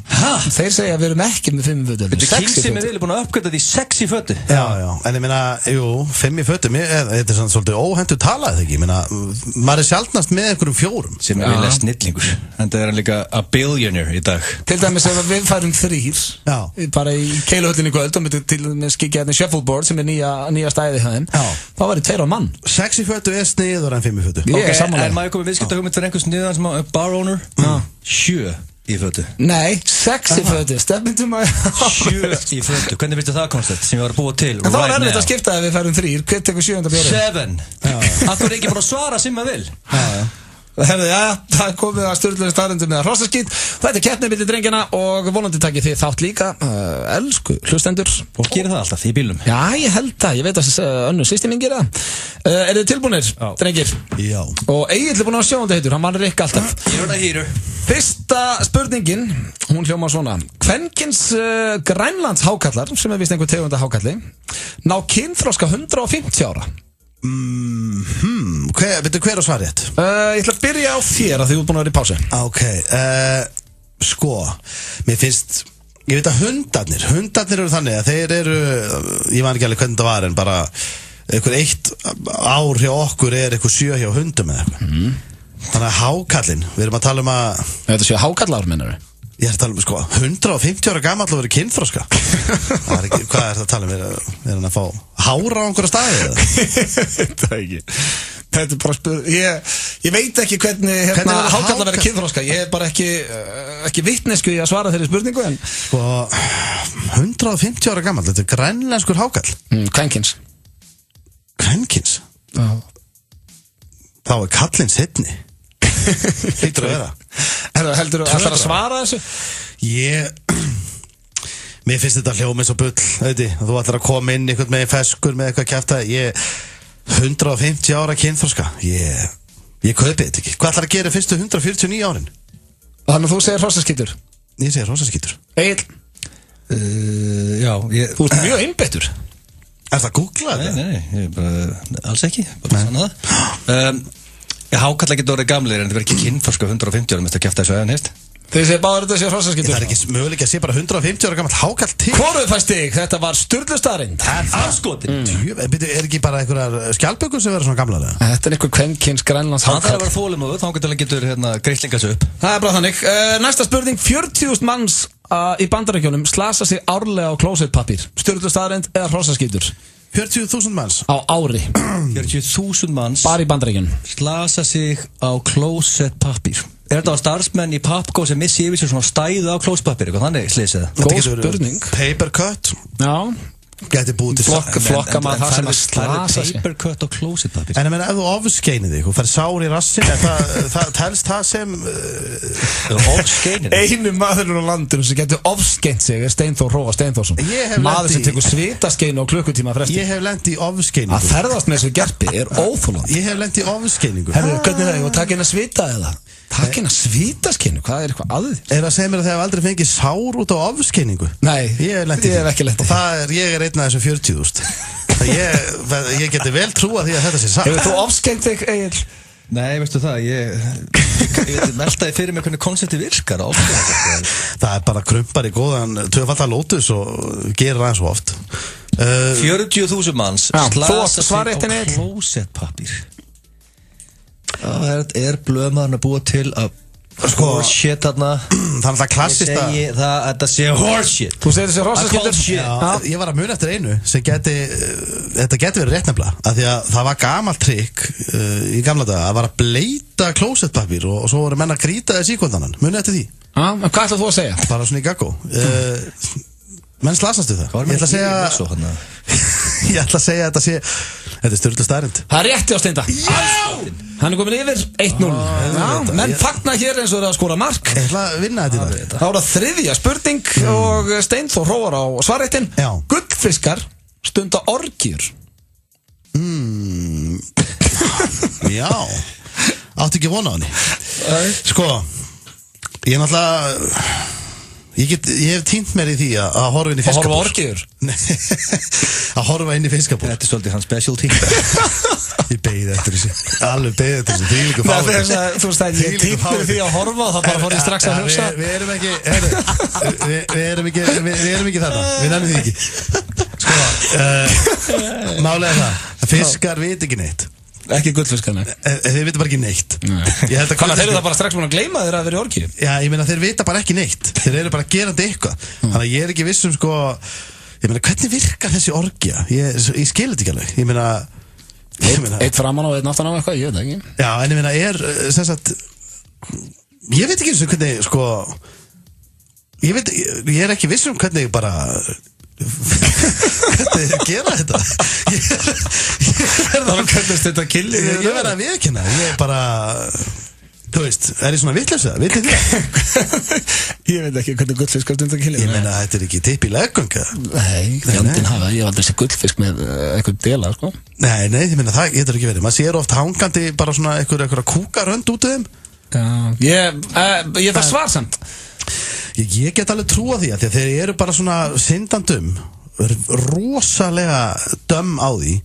Þeir segja að við erum ekki með 5 í fötum. Kílsim er búin að uppgöta því 6 í fötu. Já, en ég meina, 5 í fötum, þetta er svolítið óhentu talað, ekki? Ég meina, maður er sjaldnast með einhverjum 4. Sem er vilja snillingur. En það er hann líka a billionaire í dag. Til dæmis ef við færum 3, bara í Keiluhöllinni í kvöld, og myndum til dæmis kikið hérna í Shuffleboard sem er nýja stæði hjá þeim, þá var það 2 mann. 6 í fötu er sniður en 5 í fötu. En maður komið viðskiptahugmynd fyrir einhvers niðan sem bar owner? 7 í fötu. Nei, 6 í fötu. Stefnum maður 7 í fötu. Hvernig finnst það koncept sem ég var að búa til? En þá er erfitt að skipta ef við færum 3. Hver tekur 7. björn? 7. Akkur er ekki bara að svara sem maður vil? Herðu, það er komið að sturluðu staðrindum með hrossaskít. Þetta keppni milli drengina og vonandi takið þið þátt líka. Elsku hlustendur. Og gerir það alltaf í bílum. Já, ég held það. Ég veit að önnur systir mín gera það. Eru þið tilbúinir, drengir? Já. Og Egill er búin að sjónda heitur, hann mannir ekki alltaf. Ég það hýru. Fyrsta spurningin, hún hljómar svona. Kvenkins Grænlands hákallar, sem vist einhver tegunda hákalli, ná kynþroska 150 ára. Hver á svarið? Ég ætla að byrja á þér að því þú ert búin að vera í pásu. Ok, sko, mér finnst, ég veit að hundarnir eru þannig að þeir eru, ég man ekki alveg hvernig það var, en bara einhver 1 ár hjá okkur er einhver 7 hjá hundum eða eitthvað. Þannig að hákallinn, við erum að tala um Þetta séu hákallar, meinar við? Ég er að tala um, sko, 150 ára gamall og verið kynþroska. Hvað er það að tala um? Er hann að fá hára á einhverja staði eða? Þetta er ekki. Þetta er bara ég veit ekki hvernig hákallar verið kynþroska. Ég er bara ekki vitnesku í að svara þeirri spurningu, en sko, 150 ára gamall, þetta er grænlenskur hákall. Kvenkins. Kvenkins? Já. Þá er kallinn seinni. Heitur að vera. Heldur þú að svara þessu? Mér finnst þetta hljóma eins og bull, þú ætlar að koma inn einhvern meginn feskur með eitthvað kjafta. 150 ára kynþroska, ég kaupi þetta ekki. Hvað ætlar að gera fyrstu 149 árin? Þannig að þú segir hrossaskítur? Ég segir hrossaskítur. Egill? Já, þú ert mjög einbeittur. Er það að googla þetta? Nei, bara alls ekki, bara sanna það. Hákalla getur orðið gamlir en það verður ekki kynþroska 150 ára með þetta kjafta þessu aðeins heilt. Þeir segir bara þetta sé hrossaskítur. Það er ekki möguleik að sé bara 150 ára gamall hákall til. Hvoruð fæst þig? Þetta var sturlu staðrind. Afskotin. Er ekki bara einhverjar skjaldbökur sem verður svona gamlar? Þetta er einhver kvenkins Grænlands hákall. Það er að vera þolinmóður, þá getur greiðslinga sig upp. Það er bara þannig. Næsta spurning, 40.000 manns í Bandaríkjunum slasa sig árlega á klósettpappír. Sturlu staðrind eða hrossaskítur? 40.000 manns á ári. 40.000 manns bara í Bandaríkjunum slasa sig á klósettpappír. Er þetta á starfsmenn í Pappgó sem missi yfir sig svona stæðu á klósettpappír eitthvað þannig slysið? Góð spurning. Paper cut. Já. Gæti búið til flokka maður það sem að slasa sig. Paper cut og klósettpappír. En ég meina ef þú ofskeinir þig og fær sár í rassin, það telst það sem ofskeinir. Einu maðurinn á landinu sem getur ofskeint sig er Steinþór Hróa Steinþórsson. Maður sem tekur svitaskeinu á klukkutíma fresti. Ég hef lent í ofskeiningu. Að ferðast með þessu gerpi er óþolandi. Ég hef lent í ofskeiningu. Herru, hvernig það? Ég var takk inn að svita eða? Takk inn að svitaskeinu? Hvað er eitthvað aðeins? Er það að segja mér að þið hef aldrei fengið sár út á ofskeiningu? Nei, ég hef ekki lent í. Og ég er einn af þessum 40.000. Ég geti vel trúa því að þetta sé satt. Hefur þú ofskeint þig, Egill? Nei, veistu það, ég meltaði fyrir mig hvernig koncepti virkar á ofskeiningu. Það er bara krumpar í góðan tvöfaldar Lotus og gerir það svo oft. 40.000 manns slasa sig á klósettpappír. Það er blöðmaðurinn að búa til að horseshit þarna. Þannig að klassist að þetta sé horseshit. Þú segir þessi hrossaskítur? Ég var að muna eftir einu sem þetta geti verið rétt nefnilega, af því að það var gamalt trikk í gamla daga að var að bleita klósettpappír og svo voru menn að grýta þess í kvöldanan. Muna eftir því? Hvað ætlaðu þú að segja? Bara svona í gaggó. Menn slasastu það. Ég ætla að segja að þetta er sturlu staðrind. Það er rétti á Steinda. Já! Hann er komin yfir 1-0. Menn fagna hér eins og það að skora mark. Ég ætla að vinna þetta í dag. Þá er það þriðja spurning og Steinþór Hróar á svarréttin. Gullfiskar stunda orgjur. Já. Áttu ekki vona á henni. Sko, ég er náttúrulega ég hef týnt mér í því að horfa inn í fiskabúr. Að horfa orgjur? Að horfa inn í fiskabúr. Þetta er svolítið hans specialty. Ég beigði eftir þessu. Alveg beigði eftir þessu. Því líka fáið. Þú veist að ég týnt mér í því að horfa og það bara fór ég strax að hugsa. Við erum ekki þarna. Við nefnum því ekki. Sko, málega það. Fiskar veit ekki neitt. Ekki gullfiskarna. Þeir vita bara ekki neitt. Þannig að þeir eru það bara strax búin að gleyma þeirra að vera í orgíu. Já, ég meina þeir vita bara ekki neitt. Þeir eru bara gerandi eitthvað. Þannig að ég er ekki viss sko, ég meina hvernig virkar þessi orgía? Ég skil þetta ekki alveg. Ég meina eitt framan og einn aftan á eitthvað, ég veit ekki. Já, en ég meina sem sagt, ég veit ekki eins og hvernig sko, ég er ekki viss hvernig bara hvernig gera þetta. Það var hvernig þetta killi. Ég verði að viðurkenna. Ég er bara Þú veist, ég svona vitlaus það? Vitið þið? Ég veit ekki hvernig gullfiskar stundar kynlíf. Ég meina, þetta ekki tipp í leggöng, eða? Nei, fjandinn hafa, ég hef aldrei séð gullfisk með eitthvað dela, sko. Nei, ég meina, það getur ekki verið. Maður sér oft hangandi bara svona eitthvað kúkarönd út af þeim. Ég það svarsamt. Ég get alveg trúa því að þeir eru bara svona syndandum, rosalega döm á því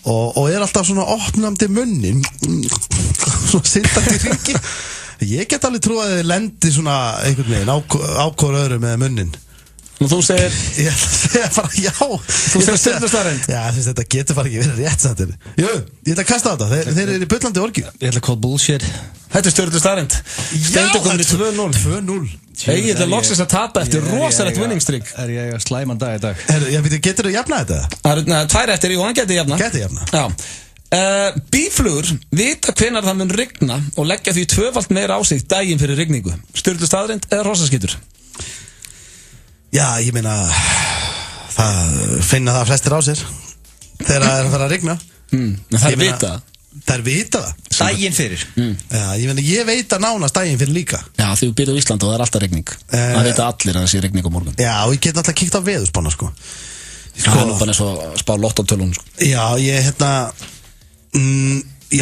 og er alltaf svona opnandi munnin, svona syndandi hringi. Ég get alveg trúa að þeir lendi svona einhvern veginn ákvör öðru með munnin. Og þú segir... Ég ætla að segja bara já. Þú segir stundastarrend. Já, þetta getur bara ekki verið rétt samt. Jú, ég ætla að kasta á þetta. Þeir eru í bullandi orgi. Ég ætla að call bullshit. Þetta er stundastarrend. Stendur komin í 2-0. 2-0. Ég ætla loksins að tapa eftir rosalegt winningstrík. Er ég að slæman dag í dag? Getur þú jafna þetta? Það eru 2 eftir, jú, hann getur jafna. Getur jafna. Já. Býflugur vita hvenær það mun rigna og leggja því 2-falt meira á sig daginn fyrir rigningu. Stundastarrend eða hrossaskyttur? Já, ég meina finna það flestir á sér þegar það er að fara að rigna. Það er vita. Það er vita það. Daginn fyrir. Já, ég veit að nánast daginn fyrir líka. Já, því við byrjum á Íslandi og það er alltaf rigning. Það vita allir að það sé rigning á morgun. Já, og ég get alltaf kíkt á veðurspána, sko. Það er nú bara eins og spá lottótölun, sko. Já, ég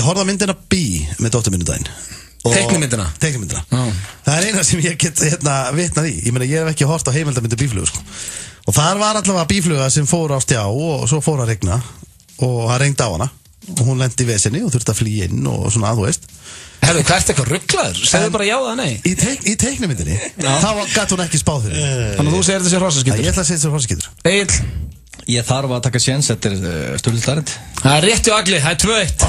horfði á myndina Bí með dóttur minni daginn. Teiknimyndina? Teiknimyndina. Það er eina sem ég get vitnað í. Ég meina, ég hef ekki hort á heimildarmyndu býflugu, sko. Og þar var allavega býfluga sem fór á stjá og svo fór að rigna og það regndi á hana og hún lendi í vesinni og þurfti að flýja inn og svona, þú veist. Herru, hvað ert eitthvað rugglaður? Segðu bara já eða nei. Í teiknimyndinni, þá gæti hún ekki spáð fyrir. Þannig að þú segir þetta sé hrossaskyttur? Ég ætla að segja þetta sé hrossaskyttur. Egill? Ég þarf að taka séns, þetta er Sturlustaðarend. Það er rétt hjá Agli, það er 2-1.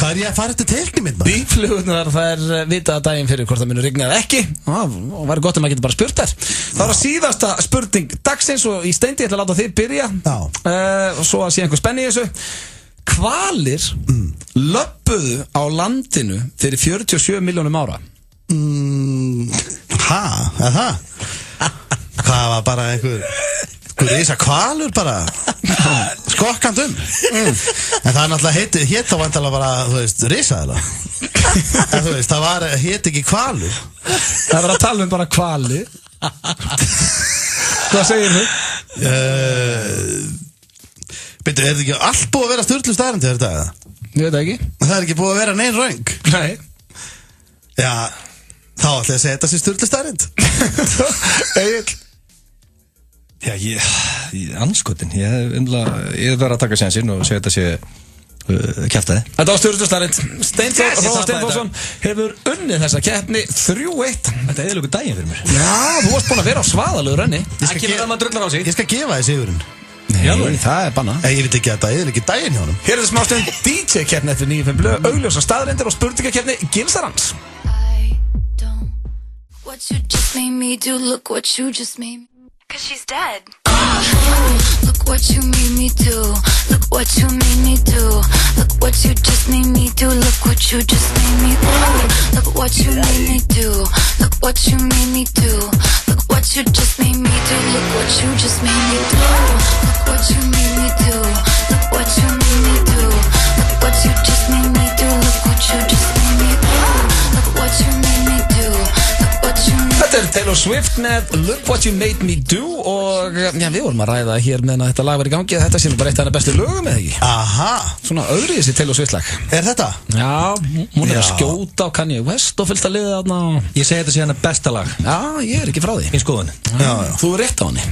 Hvað er ég að fara eftir teiknimynd, maður? Býflugurnar, það er vitað daginn fyrir hvort það munir rigna eða ekki. Það væri gott að maður getur bara spurt þær. Það var að síðasta spurning dagsins og í Steindi ég ætla að láta þig byrja. Svo að sé einhver spenni í þessu. Hvalir löbbuðu á landinu fyrir 47 milljónum ára? Er það? Hvað var bara einhver risa hvalur bara skokkandum en það er náttúrulega hétt á vandalega bara, þú veist, risa eða en þú veist, það hétt ekki hvalur. Það var að tala bara hvali. Hvað segir þú? Byrju, er þetta ekki allt búið að vera Sturlustaðarend til þetta? Ég veit ekki. Það er ekki búið að vera nein röng? Nei. Já, þá ætla ég að segja þetta sem Sturlustaðarend. Egill? Já, anskotin. Ég verður að taka sénsinn og segja þetta sé kjaftaði. Þetta var Sturlustaðarend. Steinþórsson hefur unnið þessa keppni 3-1. Þetta er eðlugur daginn fyrir mér. Já, þú varst búin að vera á svaðalegu renni. Ég skal gefa þið sigurinn. Nei, það er banna. Ég veit ekki að það er ekki daginn hjá honum. Hér er þetta smástund DJ-keppni eftir 95 blöð, augljósa staðreyndir og spurningakeppni Gilsarans. What you just made me do, look what you just made me. Cause she's dead. Look what you made me do. Look what you made me do. Look what you just made me do. Look what you just made me do. Look what you made me do. Look what you made me do. Look what you just made me do. Look what you just made me do. Look what you made me do. Look what you made me do. Look what you just made me do. Look what you just made me do. Look what you made me do. Look what you made me do. Þetta er Taylor Swift með Look What You Made Me Do og já, við vorum að ræða hér meðan að þetta lag var í gangi þetta sé nú bara eitt af hennar bestu lögum eða ekki. Aha. Svona öðru í þessi Taylor Swift lag. Er þetta? Já, hún er að skjóta á Kanye West og fylgta liðið þarna. Ég segi þetta sé hennar besta lag. Já, ég er ekki frá því. Mín skoðun. Já. Þú er rétt á henni.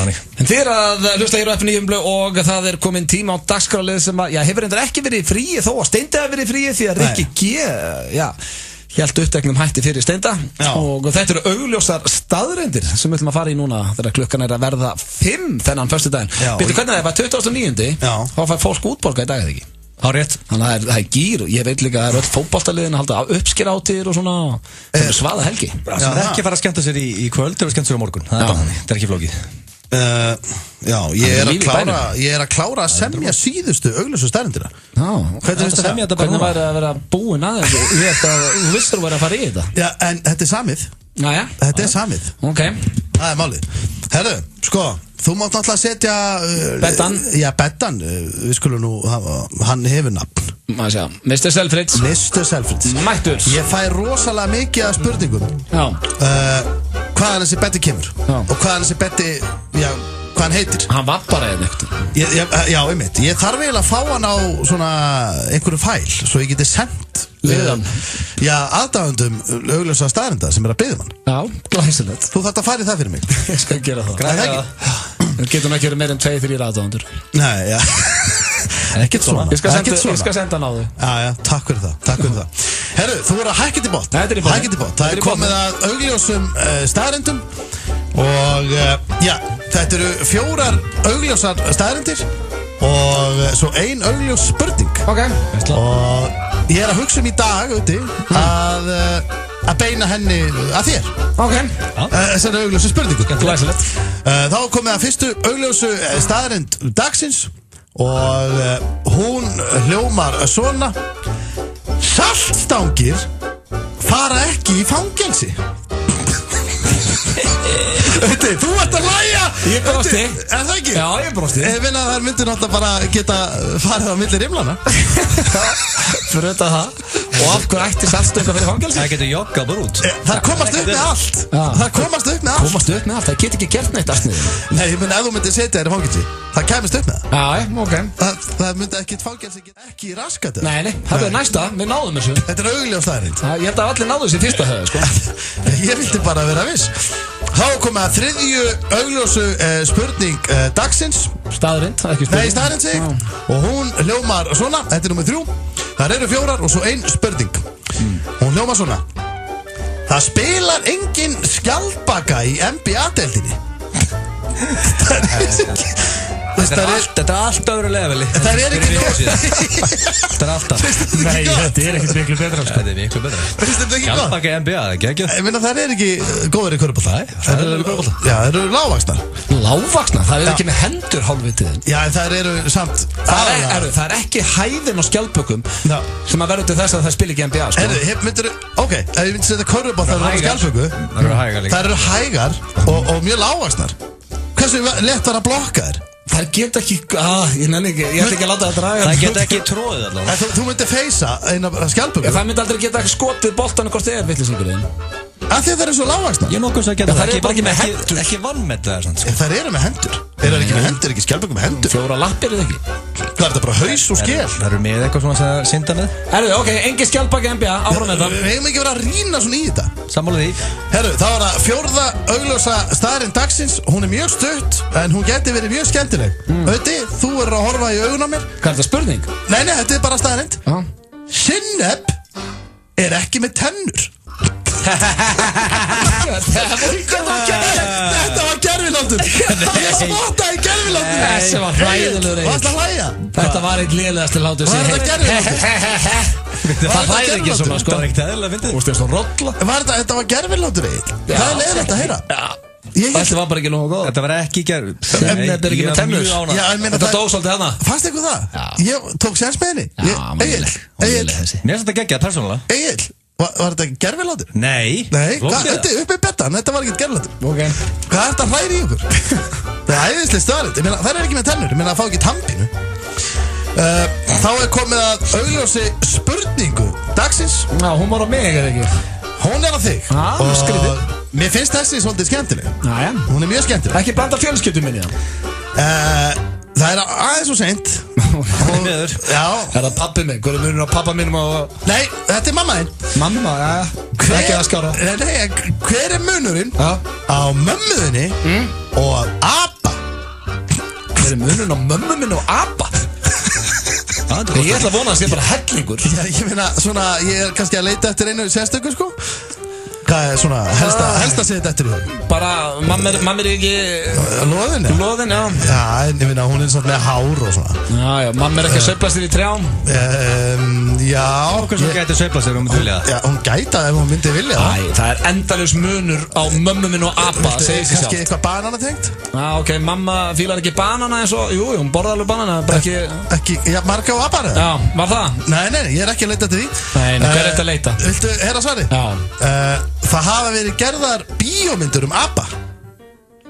Rannig. En þið er að hlusta hér á F9 blöð og það er komin tíma á dagskrárlið sem að, já, hefur reyndar ekki verið í fríi þó að Steindi hafi verið í fríi því að Rikki G, já, hélt uppteknum hætti fyrir Steinda og þetta eru augljósar staðreyndir sem við ætlum að fara í núna þegar klukkan er að verða 5 þennan föstudaginn. Býttu hvernig það var 29. þá fær fólk útborga í dag eða ekki? Á rétt. Þannig að það er gýr og ég veit líka að það er öll fótboltaliðin að halda uppskeráttir og svona svaða helgi. Það er ekki að fara að skemmta sér í kvöld eða skemmta sér á morgun. Það er bara þannig, þetta er ekki flókið. Já, ég er að klára að semja síðustu augljósu staðreyndina. Hvernig væri að vera búinn aðeins? Ég held að þú vissir að vera að fara í þetta. Já, en þetta er samið. Þetta er samið. Ok. Það er málið. Herru, sko, þú mátt náttúrulega setja Bettan. Já, Bettan, við skulum nú hann hefur nafn. Maður sjá, Mr. Selfridge Mr. Selfridge Mættur Ég fæ rosalega mikið af spurningum hvaðan þessi betti kemur og hvaðan þessi betti, já, hvað hann heitir. Hann var bara eða eitthvað. Já, einmitt. Ég þarf eiginlega að fá hann á svona einhverju fæl svo ég geti sendt já, aðdáðundum augljósa staðrenda sem að biðja hann. Já, glæsilegt. Þú þarft að fara í það fyrir mig. Ég skal gera það. Græða það. Það getur ekki verið meir en 2-3 aðdáðundur. Nei, já. Ekkert svona. Ég skal senda hann á þau. Já, takk fyrir það. Herru, þú voru að hækja til bótt. Hækja til bótt. Það er komið að augljósum staðrendum og já, þetta eru 4 augljósar staðrendir og svo 1 augljós spurning. Ok. Og ég er að hugsa í dag að beina henni að þér. Ok. Þessari augljósu spurningu. Glæsilegt. Þá komið að fyrstu augljósu staðrend dagsins og hún hljómar svona: saltstangir fara ekki í fangelsi. Þú ert að hlæja. Ég brosti. Er það ekki? Já, ég brosti. Ég finna að þær myndir náttúrulega bara geta farið á milli rimlana. Fyrir þetta það. Og af hverju ætti saltstönga fyrir fangelsi? Það getur joggað bara út. Það komast upp með allt. Það komast upp með allt. Komast upp með allt, það get ekki gert neitt aðsniðið. Nei, ég myndi ef þú myndir setja þér í fangelsi, það kæmist upp með það. Já, ok. Það myndi ekki fangelsi ekki raskat. Nei, það er næsta, við náðum þessu. Þetta er augljós staðreynd. Ég held að allir náðu þessu í fyrsta höfu, sko. Ég vildi bara vera viss. Þá komið að 3. augljósu spurning dagsins. Staðreynd, ekki spurning. Nei, staðreynd sig. Og hún hljómar svona, þetta er númer 3. Það eru 4 og svo 1 spurning. Hún hljómar svona: það spilar engin skjaldbaka í NBA-deildinni. Þetta er allt öðru leveli. Það er ekki Þetta er alltaf. Nei, þetta er ekkert miklu betra. Þetta er miklu betra. Finnst þetta ekki gott? Skjaldbaka NBA, það er ekki ekki. Ég meina það er ekki góður í körfubolta. Það eru körfubolta. Já, það eru lágvaxnar. Lágvaxnar? Það er ekki með hendur hálfvitiðin. Já, en það eru samt. Það er ekki hæðin á skjaldbökum sem að verður til þess að það spil ekki NBA, sko. Ok, ef ég myndi setja körfubolta á skjaldböku, það eru hægar og mjög lágvaxnar. Hversu lett var að blokka þér? Það geta ekki, ég ætla ekki að láta það draga. Það geta ekki tróðið allavega. Þú myndi feysa eina skjaldböku. Það myndi aldrei geta skotið boltanu hvort þið er vitleysingurinn. Af því að það eru svo lágvaxnar. Ég nokkuð sem að geta það. Það er bara ekki með hendur. Ekki vannmeta það svona. Það eru með hendur. Það ekki með hendur, ekki skjaldböku með hendur. 4 lappir eða ekki. Það er þetta bara haus og skel. Það eru með eitthvað svona að synda með. Herru, ok, engin skjaldbaka NBA, áfram með það. Við hefum ekki verið að rýna svona í þetta. Sammála því. Herru, það var að 4. augljósa staðreynd dagsins. Hún er mjög stutt, en hún geti verið mjög skemmtileg. Þú er að horfa í augun á mér. Hvað er þetta spurning? Nei, þetta er bara staðreynd. Sinneb er ekki með tennur. Þetta var gerviláttur. Ég spottaði gerviláttur. Þessi var hræðilegur. Varst að hlæja? Þetta var eitt lélegasti hlátur. Var þetta gerviláttur? Það hlæðir ekki svona, sko. Það var ekkert eðlilega fyndið. Þú veist, það var rolla. Þetta var gerviláttur eitt. Það er leiðilegt að heyra. Þetta var bara ekki nógu góð. Þetta var ekki gerð. Þetta er ekki með tennur. Þetta dó svolítið hana. Fannst ykkur það? Ég tók séns með henni. Egil. Mér finnst þetta geggjað persónulega. Egil, var þetta gerviláttur? Nei. Þetta er uppið betan, þetta var ekki gerviláttur. Hvað er þetta að hræri í okkur? Það er æðislega staðreynd. Það er ekki með tennur, ég meina að fá ekki tannpínu. Þá er komið að augljósi spurningu dagsins. Já, hún var á mig, eða ekki? Hún er á þig. Skrítið. Mér finnst þessi svolítið skemmtileg. Já. Hún er mjög skemmtileg. Ekki blanda fjölskyldum minni það. Það er aðeins og seint. Já. Er það pappi minn? Hvað er munur á pappa mínum og... Nei, þetta er mamma þinn. Mamma, já. Ekki að skára. Nei, hver er munurinn á mömmuðinni og apa? Hver er munurinn á mömmu minn og apa? Ég ætla að vona að það sé bara hellingur. Ég meina, svona, ég er kannski að leita eftir einu sérstöku, sko. Hvað er svona helst að segja þetta eftir því? Bara, mamma er ekki... Loðin, já. Loðin, já. Já, en ég finna, hún er svona með hár og svona. Já, mamma er ekki að sveifla sér í trjám. Já. Hvað svo gæti sveifla sér hún vilja það? Já, hún gæta ef hún myndi vilja það. Æ, það er endalaus munur á mömmu minn og apa, segir sér sjálf. Kannski eitthvað banana tengt? Já, ok, mamma fílar ekki banana eins og... Jú, hún borða alveg banana, bara ekki... Ekki, já, marga á apar? Já, var það? Nei, ég er ekki að leita eftir því. Nei, hver er þetta að leita? Viltu heyra svarið? Já. Það hafa verið gerðar bíómyndur apa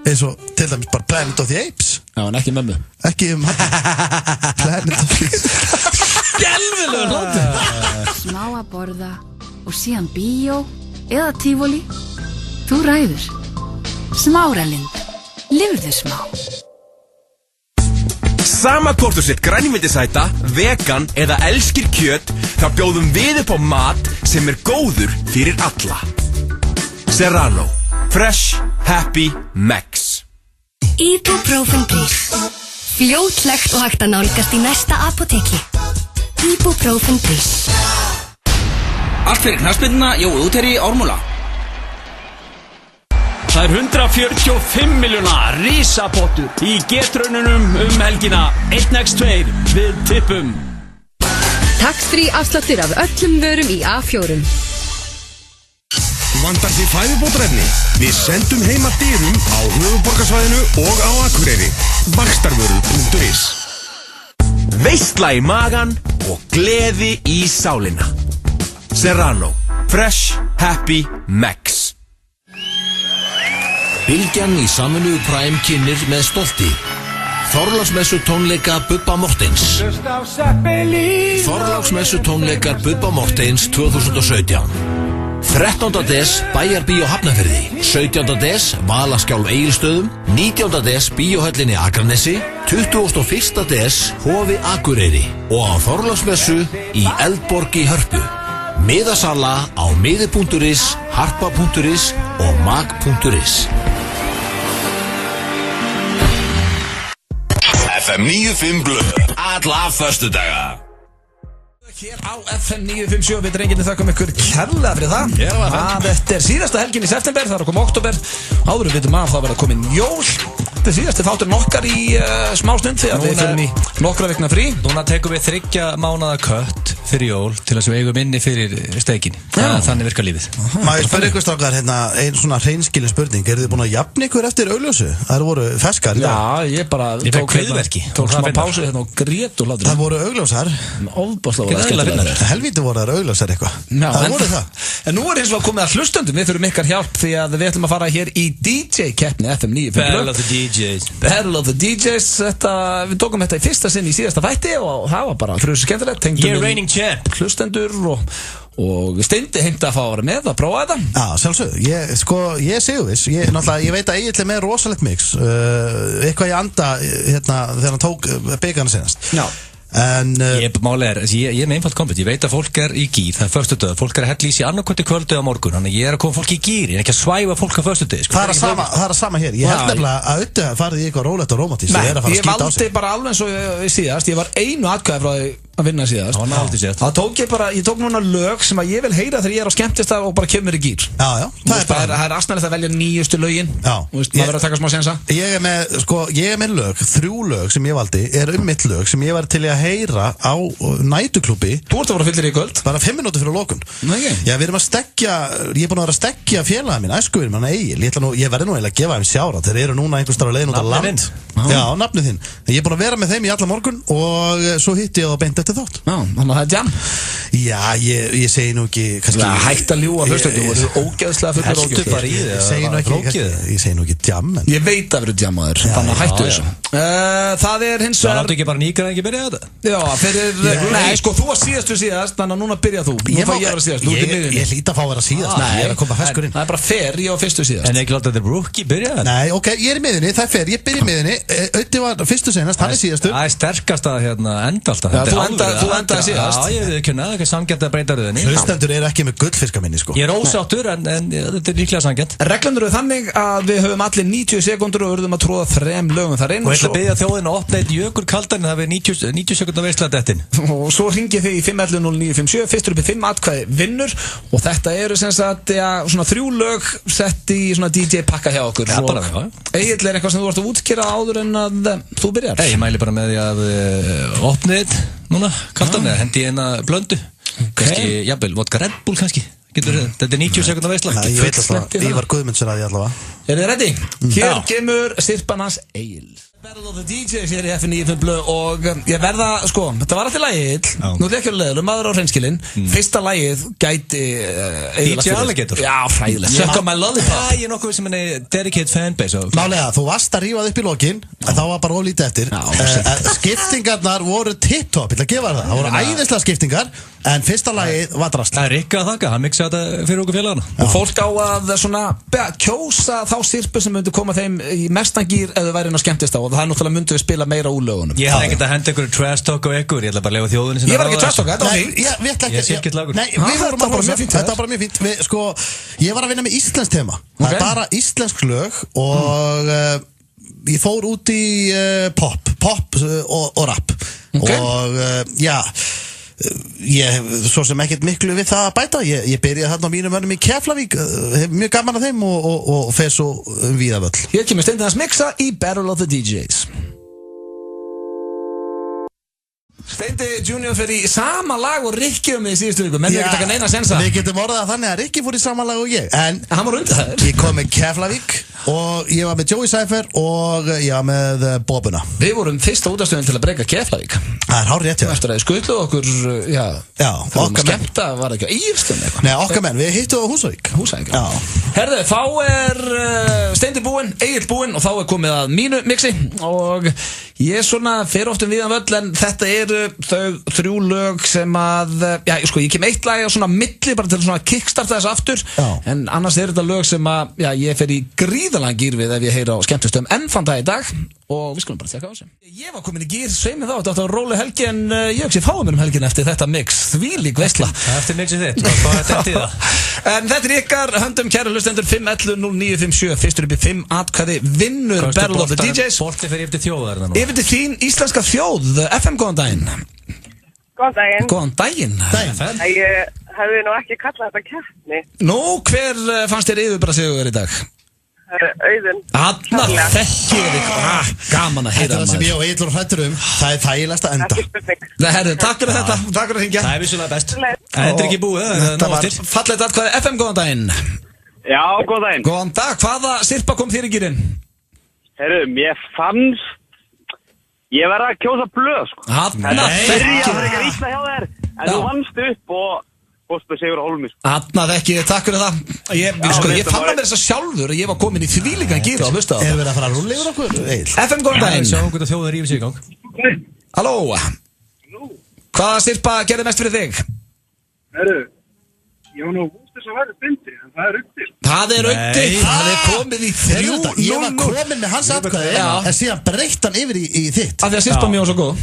eins og til dæmis bara Planet of the Apes. Já, en ekki mömmu. Ekki Planet of the Apes. Skelfilegur hlátur. Smá að borða og síðan bíó eða tífóli. Þú ræður. Smáralind. Lifðu smá. Sama hvort þú sett grænmetisæta, vegan eða elskir kjöt, þá bjóðum við upp á mat sem góður fyrir alla. Serrano. Fresh, happy, Max. Ibuprofen Brís. Fljótlegt og hægt að nálgast í næsta apóteki. Ibuprofen Brís. Allt fyrir knattspyrnuna, Jói Útherji, Ármúla. Það 145 miljóna risapottur í getraununum helgina 1x2 við tippum. Tax-free afsláttur af öllum vörum í A4. Vantar þið fæðubótarefni? Við sendum heim að dyrum á höfuðborgarsvæðinu og á Akureyri. Vaxtarvörur.is. Veistla í magan og gleði í sálina. Serrano. Fresh, happy, Max. Bylgjan í samvinnu Prime kynnir með stolti Þorláksmessu tónleika Bubba Mortens. Þorláksmessu tónleikar Bubba Mortens 2017. 13. des Bæjarbíó Hafnarfirði, 17. des Valaskjálf Egilsstöðum, 19. des Bíóhöllinni Akranesi, 21. des Hofi Akureyri og á Þorláksmessu í Eldborg í Hörpu. Miðasala á miði.is, harpa.is og mag.is. FM 95 blöð, alla föstudaga. Hér á FM 957 við drengirni þakkum ykkur kærlega fyrir það. Þetta síðasta helgin í september, það að koma oktober. Áður við vitum að það verða komin jól. Þetta síðasti þátturinn okkar í smá stund því að við fyrir í nokkra vikna frí. Núna tekum við 3 mánaða kött fyrir jól til að við eigum inni fyrir steikinni. Þannig virkar lífið. Má ég spyrja ykkur strákar einn svona hreinskilin spurning. Eru þið búin að jafna ykkur eftir augljósu? Það voru ferskar í dag. Já, ég bara tók kviðverki. Tók smá pásu og grét og hlátur. Það voru augljósar. Helvíti voru þær augljósar eitthvað. Það voru það. En nú hins vegar komið að hlustöndum. Við þurfum ykkar hjálp því að við ætlum að fara hér í DJ-keppni FM 95. Battle of the DJs. Við tókum þetta í fyrsta sinn í síðasta þætti og það var bara fröðsum skemmtilegt. You're reigning champ. Hlustendur og Steindi heimti að fá að vera með að prófa þetta. Já, sjálfsög. Ég séu viss. Ég veit að Egill með rosalegt mix. Eitthvað ég anda þegar hann tók byggarna senast. Já. Ég er með einfalt kompet. Ég veit að fólk í gír, það föstudag. Fólk að hella í sig annarkvöldi kvöldu á morgun. Þannig ég að koma fólk í gír. Ég ekki að svæfa fólk á föstudegi. Það er sama hér. Ég held nefnilega að auðvitað farið í eitthvað rólegt og rómatís. Ég valdi bara alveg eins og ég síðast. Ég var einu atkvæði frá því að vinna síðast. Ég tók núna lög sem að ég vil heyra þegar ég á skemmtistað og bara kemur í gír. Já. Það er asnalegt að velja nýjustu lögin. Maður verður að taka smá sénsa. Ég er með lög, 3 lög sem ég valdi mitt lög sem ég var til að heyra á nætuklúbbi. Þú ert að vera fyllir í kvöld. Bara 5 mínútur fyrir lokun. Já, við erum að stekja. Ég er búin að vera að stekja félaga mín, æskuvinur minn Egil. Ég verði nú eiginlega að gefa þeim sjára. Þeir eru núna einhvers staðar á leiðin út á land. Já, nafnið þinn. Ég er búin að vera með þeim í alla morgun og svo hitti ég þá beint eftir þátt. Já, þannig að það er jam. Já, ég segi nú ekki kannski hægt að ljúga hlustendur. Þú voru ógeðslega fullir og ég segi nú ekki jam. Ég veit að verður jam á þér. Þannig að hættu þessu. Það er hins vegar. Það láttu ekki bara nýkar en ekki byrja þetta? Já, nei, sko, þú var síðast, þannig að núna byrja þú. Nú fá ég að vera síðast. Ég hlýt að fá að vera síðast. Ég er að koma ferskur inn. Það er bara fair, ég var fyrstu síðast. En ekki láta þetta rookie byrja þetta? Nei, ok, ég er í miðunni, það er fair, ég byrja í miðunni. Ötti var fyrstu senast, hann er síðastur. Það er sterkast að enda alltaf. Þú endaði síðast. Já, ég veit ekki það er sanngjarnt að breyta röðinni. Hlustendur eru ekki með gullfiska minni, sko. Ég er ósáttur, en þetta er líklega sanngjarnt. Reglundur eru þannig að við höfum allir 90 sekúndur og urðum að tróða 3 lögum þar inn. Og ég ætla að biðja þjóðina að opna eitt jökulkaldan, það verður 90 sekúndar veisladettin. Og svo hringið þið í 511-0957, fyrstur upp í 5 atkvæði vinnur og þetta eru sem sagt, svona 3 lög sett í svona DJ pakka hjá okkur. Ja, bara, já. Egil, er eitthvað sem þú vart að útskýra áður en að þú byrjar? Ég mæli bara með því að opnið núna, kaldan, hendi eina blöndu. Kannski, jafnvel, vodka Red Bull kannski. Þetta er 90 sekúndar veisla. Ég var Guðmundsson að því allavega. Er þið ready? Hér kemur sirpan hans Egil. Battle of the DJs hér í F95 blöð og ég verða, sko, þetta var alltaf lagið, nú er ekki leðilega, maður á hreinskilinn, fyrsta lagið gæti DJ Alligator. Já, fræðilegt, Suck on my lollipop. Ég er nokkuð sem henni dedicated fanbase. Málega, þú varst að rífa upp í lokin, en þá var bara oflítið eftir. Skiptingarnar voru tip-top, ég ætla að gefa það voru æðislega skiptingar, en fyrsta lagið var drasl. Það er Rikka að þakka, hann miksaði þetta fyrir okkur félagana. Og fólk á að svona kjósa þá sirpu sem myndi koma þeim í mestangýr ef þau væri inn á skemmtist á og það er náttúrulega myndum við spila meira úr lögunum. Ég hef ekkert að henda ykkur trash talk á ykkur, ég ætla bara að lefa þjóðunni sinna. Ég var ekki trash talk, þetta var fínt. Ég sé ekkert lagur. Nei, við vorum bara mjög fínt. Þetta var bara mjög fínt. Sko, ég var að vinna með íslenskt tema. Það er bara íslensk lög og ég fór út í pop og rap. Og já, ég svo sem ekkert miklu við það að bæta. Ég byrjaði þarna á mínum mönnum í Keflavík, hef mjög gaman að þeim og fer svo víða völl. Hér kemur Steindans mixa í Battle of the DJs. Steindi Junior fyrir í sama lag og Rikki í síðustu viku, menn þau ekki taka neina sensa. Við getum orðað þannig að Rikki fór í sama lag og ég, en hann var undir það. Ég kom með Keflavík og ég var með Joey Cypher og ég var með Bobuna. Við vorum fyrsta útastöðin til að breyka Keflavík. Það er hár rétt, já. Eftir að þið skutluðu okkur, okkar menn. Skemmta var ekki á Írstum eitthvað. Nei, okkar menn, við hittum á Húsavík. Húsavík, já. Herðu, þá er Steindi búinn, Egill búinn og þá er komið að mínu mixi og ég svona fer oft viðan völl en þetta eru þau 3 lög sem að, já, sko, ég kem eitt lag á svona milli bara til að svona kickstarta þessu aftur en annars þetta lög sem að, já, ég fer í gríðalega gýr við ef ég heyra á skemmtistöðum enn þann dag í dag og við skulum bara tjekka á þessu. Ég var komin í gýr, sveimi þá, þetta var róleg helgi en ég hugsi fáum mér helgin eftir þetta mix, þvílík veisla. Eftir mixið þitt, hvað er þetta í það? En þetta er ykkar höndum kæru hlustendur 511-0957, fyrstur upp í 5 atkvæði vinnur Battle of the DJs. Bolti fyrir yfir til þjóðar yfir til þín íslenska þjóð, FM góðan daginn. Góðan daginn. Góðan daginn. Ég hefði nú ekki kallað þetta keppni. Nú, hver fannst þér yfir bara sigur í dag? Auðun. Hanna þekkir þig. Gaman að heyra þetta. Þetta er það sem ég og Egill vorum hræddir það er þægilegast að enda. Herðu, takk fyrir þetta, takk fyrir að hringja. Það er vissulega best. En þetta er ekki búið, þetta var fallegt atkvæði. FM góðan daginn. Já, góðan daginn. Góðan dag, hvaða sirpa kom þér í gírinn? Herru, mér fannst ég verða að kjósa blöð, sko. Hanna þekkir þig. Það er ekki ítla hjá þér, en þú vannst upp og fórstu sigur á hólmi. Hanna þekkir þig, takk fyrir það. Ég fann að mér þess að sjálfur að ég var komin í þvílíkan gír að hlusta á það. Erum við að fara að rúlla yfir okkur, Egill? FM góðan daginn. Sjáum hvernig þjóðar rífið sig í gang. Halló. Hvaða sirpa gerði mest fyrir þig? Herru, ég var nú húst þess að verða bindi, en það er upptil. Það er upptil, það er komið í 3-0. Ég var komin með hans atkvæði, en síðan breytt hann yfir í þitt. Af því að sirpa mjög svo góð.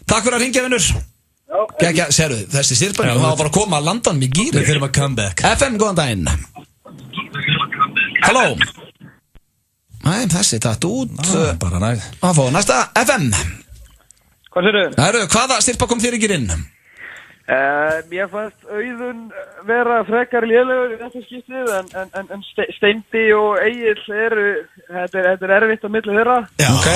Takk fyrir að ringja, vinnur. Já, sérðu, þessi sirpa mjög, það var bara að koma að landa hann með gýri. Við þurfum að come back. FM, góðan daginn. Halló. Næ, þessi tatt út. Bara næð. Að fá næsta, FM. Hvað sér þau? Hvaða sirpa kom þér í gýrin? Mér fannst Auðun vera frekar lélegur í þetta skiptið en Steindi og Egill eru, þetta er erfitt á milli þeirra. Já. Ok.